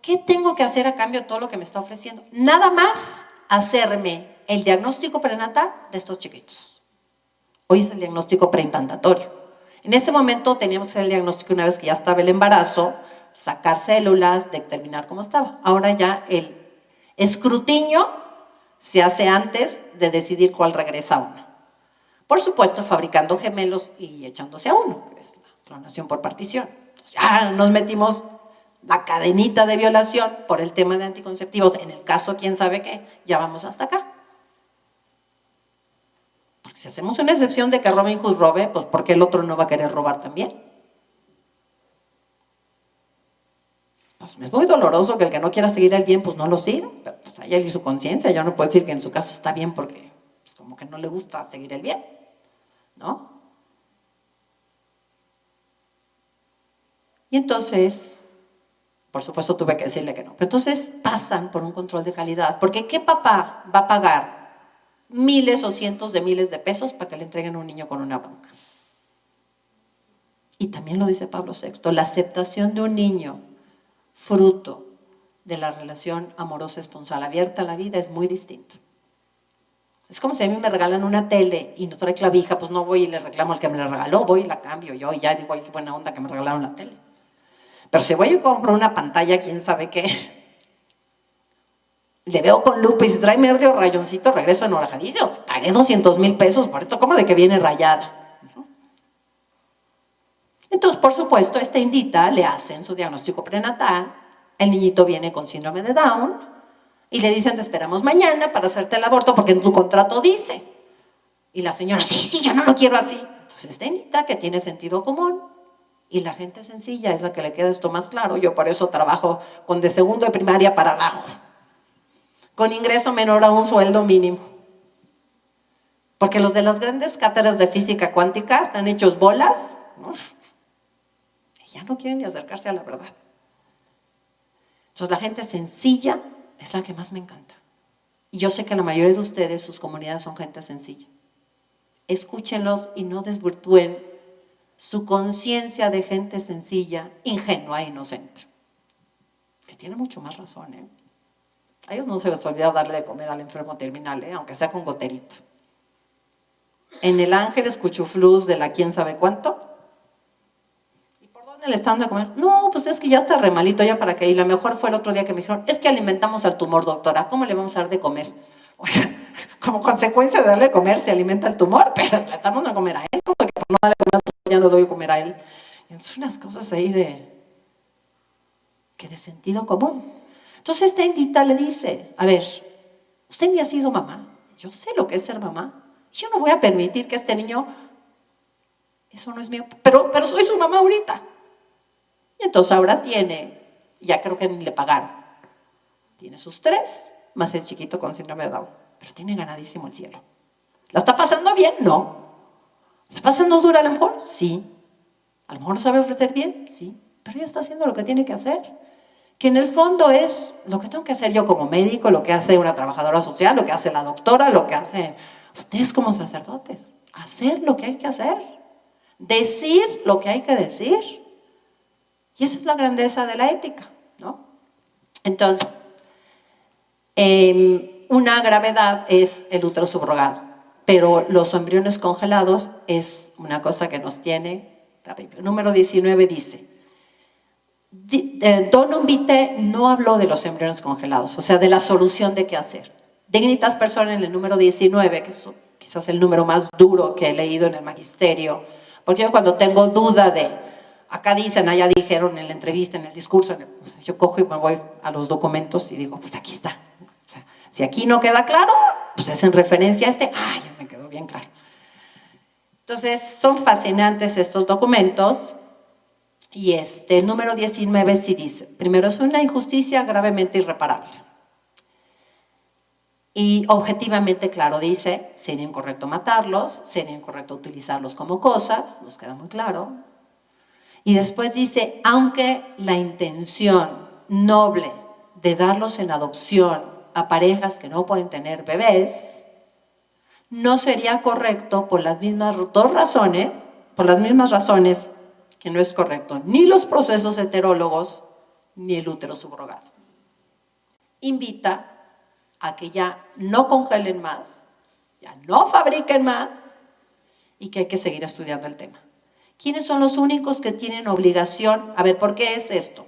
¿qué tengo que hacer a cambio de todo lo que me está ofreciendo? Nada más hacerme el diagnóstico prenatal de estos chiquitos. Hoy es el diagnóstico preimplantario. En ese momento teníamos que hacer el diagnóstico una vez que ya estaba el embarazo, sacar células, determinar cómo estaba. Ahora ya el escrutinio se hace antes de decidir cuál regresa a uno. Por supuesto, fabricando gemelos y echándose a uno, que es la clonación por partición. Entonces, ya nos metimos la cadenita de violación por el tema de anticonceptivos. En el caso, quién sabe qué, ya vamos hasta acá. Porque si hacemos una excepción de que Robin Hood robe, pues ¿por qué el otro no va a querer robar también? Pues es muy doloroso que el que no quiera seguir el bien, pues no lo siga. Pero pues ahí él y su conciencia, yo no puedo decir que en su caso está bien porque pues, como que no le gusta seguir el bien, ¿no? Y entonces, por supuesto tuve que decirle que no. Pero entonces pasan por un control de calidad, porque ¿qué papá va a pagar miles o cientos de miles de pesos para que le entreguen a un niño con una bronca? Y también lo dice Pablo VI, la aceptación de un niño fruto de la relación amorosa esponsal abierta a la vida es muy distinto. Es como si a mí me regalan una tele y no trae clavija, pues no voy y le reclamo al que me la regaló, voy y la cambio yo y ya digo, ay, qué buena onda que me regalaron la tele. Pero si voy y compro una pantalla, quién sabe qué, le veo con lupa y si trae medio rayoncito, regreso enojadísimo. Pagué 200,000 pesos por esto, ¿cómo de que viene rayada? Entonces, por supuesto, esta indita le hacen su diagnóstico prenatal, el niñito viene con síndrome de Down y le dicen, te esperamos mañana para hacerte el aborto porque en tu contrato dice. Y la señora, sí, yo no lo quiero así. Entonces, esta indita que tiene sentido común y la gente sencilla es la que le queda esto más claro. Yo por eso trabajo con de segundo de primaria para abajo, con ingreso menor a un sueldo mínimo. Porque los de las grandes cátedras de física cuántica están hechos bolas, ¿no? Ya no quieren ni acercarse a la verdad. Entonces la gente sencilla es la que más me encanta. Y yo sé que la mayoría de ustedes, sus comunidades son gente sencilla. Escúchenlos y no desvirtúen su conciencia de gente sencilla, ingenua e inocente. Que tiene mucho más razón, ¿eh? A ellos no se les olvida darle de comer al enfermo terminal, aunque sea con goterito. En el Ángeles Cuchuflus de la quién sabe cuánto, le están dando de comer. No, pues es que ya está re malito, ya para qué. Y lo mejor fue el otro día que me dijeron, es que alimentamos al tumor, doctora, ¿cómo le vamos a dar de comer? Oiga, como consecuencia de darle de comer se alimenta el tumor, pero le estamos dando de comer a él, como que por no darle de comer al tumor ya no doy de comer a él. Y son unas cosas ahí de sentido común. Entonces esta indita le dice, a ver, usted ni ha sido mamá, yo sé lo que es ser mamá, yo no voy a permitir que este niño, eso no es mío, pero soy su mamá ahorita. Y entonces ahora tiene, ya creo que ni le pagaron, tiene sus 3, más el chiquito con síndrome de Down, pero tiene ganadísimo el cielo. ¿La está pasando bien? No. ¿Está pasando dura a lo mejor? Sí. ¿A lo mejor no sabe ofrecer bien? Sí. Pero ella está haciendo lo que tiene que hacer. Que en el fondo es lo que tengo que hacer yo como médico, lo que hace una trabajadora social, lo que hace la doctora, lo que hacen ustedes como sacerdotes. Hacer lo que hay que hacer. Decir lo que hay que decir. Y esa es la grandeza de la ética, ¿no? Entonces, una gravedad es el útero subrogado, pero los embriones congelados es una cosa que nos tiene terrible. Número 19 dice, Don Umbite no habló de los embriones congelados, o sea, de la solución de qué hacer. Dignitas Personae en el número 19, que es quizás el número más duro que he leído en el magisterio, porque yo cuando tengo duda de, acá dicen, allá dijeron en la entrevista, en el discurso, yo cojo y me voy a los documentos y digo, pues aquí está. O sea, si aquí no queda claro, pues es en referencia a ya me quedó bien claro. Entonces, son fascinantes estos documentos. Y el número 19 sí dice, primero, es una injusticia gravemente irreparable. Y objetivamente, claro, dice, sería incorrecto matarlos, sería incorrecto utilizarlos como cosas, nos queda muy claro. Y después dice, aunque la intención noble de darlos en adopción a parejas que no pueden tener bebés, no sería correcto por las mismas dos razones, por las mismas razones que no es correcto ni los procesos heterólogos ni el útero subrogado. Invita a que ya no congelen más, ya no fabriquen más y que hay que seguir estudiando el tema. ¿Quiénes son los únicos que tienen obligación? A ver, ¿por qué es esto?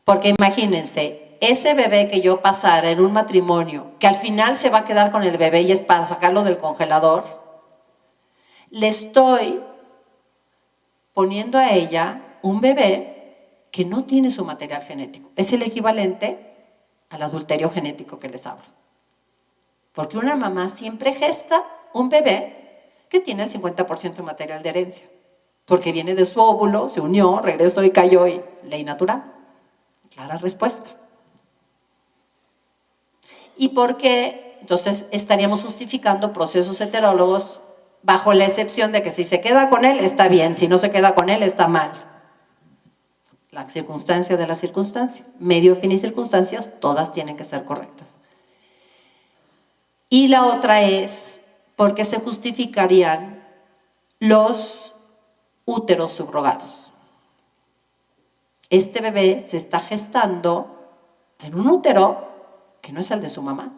Porque imagínense, ese bebé que yo pasara en un matrimonio, que al final se va a quedar con el bebé y es para sacarlo del congelador, le estoy poniendo a ella un bebé que no tiene su material genético. Es el equivalente al adulterio genético que les hablo. Porque una mamá siempre gesta un bebé que tiene el 50% de material de herencia. Porque viene de su óvulo, se unió, regresó y cayó, y ley natural. Clara respuesta. ¿Y por qué? Entonces estaríamos justificando procesos heterólogos bajo la excepción de que si se queda con él está bien, si no se queda con él está mal. La circunstancia de la circunstancia. Medio, fin y circunstancias, todas tienen que ser correctas. Y la otra es, ¿por qué se justificarían los úteros subrogados? Este bebé se está gestando en un útero que no es el de su mamá.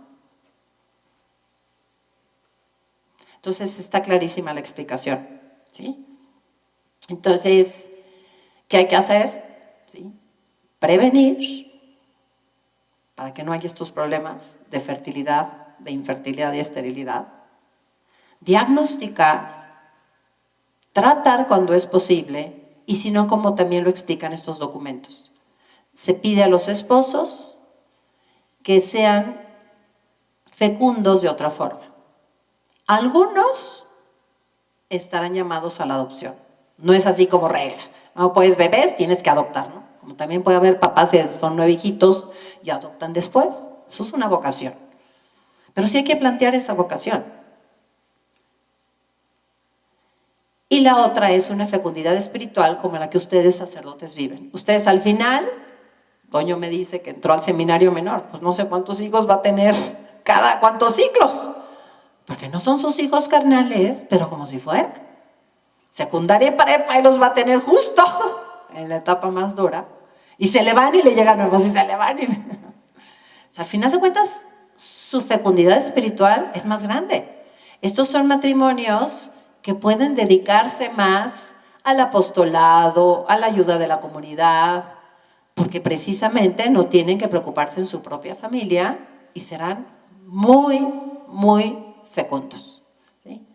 Entonces está clarísima la explicación, ¿sí? Entonces, ¿qué hay que hacer? ¿Sí? Prevenir para que no haya estos problemas de fertilidad, de infertilidad y esterilidad. Diagnosticar, tratar cuando es posible y si no, como también lo explican estos documentos. Se pide a los esposos que sean fecundos de otra forma. Algunos estarán llamados a la adopción. No es así como regla. No puedes bebés, tienes que adoptar, ¿no? Como también puede haber papás que son 9 hijitos y adoptan después. Eso es una vocación. Pero sí hay que plantear esa vocación. Y la otra es una fecundidad espiritual como la que ustedes sacerdotes viven. Ustedes al final, Toño me dice que entró al seminario menor, pues no sé cuántos hijos va a tener cada cuántos ciclos. Porque no son sus hijos carnales, pero como si fueran. Secundaria y prepa y los va a tener justo en la etapa más dura. Y se le van y le llegan nuevos y se le van. O sea, al final de cuentas, su fecundidad espiritual es más grande. Estos son matrimonios que pueden dedicarse más al apostolado, a la ayuda de la comunidad, porque precisamente no tienen que preocuparse en su propia familia y serán muy, muy fecundos. ¿Sí?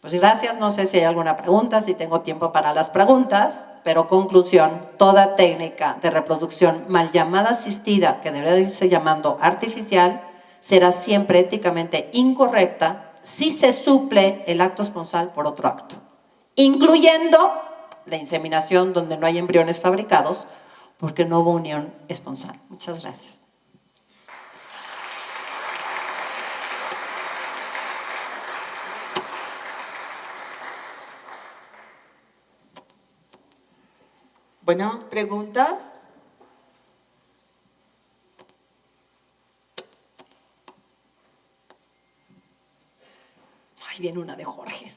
Pues gracias, no sé si hay alguna pregunta, si tengo tiempo para las preguntas, pero conclusión, toda técnica de reproducción mal llamada asistida, que debería irse llamando artificial, será siempre éticamente incorrecta si se suple el acto esponsal por otro acto, incluyendo la inseminación donde no hay embriones fabricados, porque no hubo unión esponsal. Muchas gracias. Bueno, ¿preguntas? Ay, viene una de Jorge.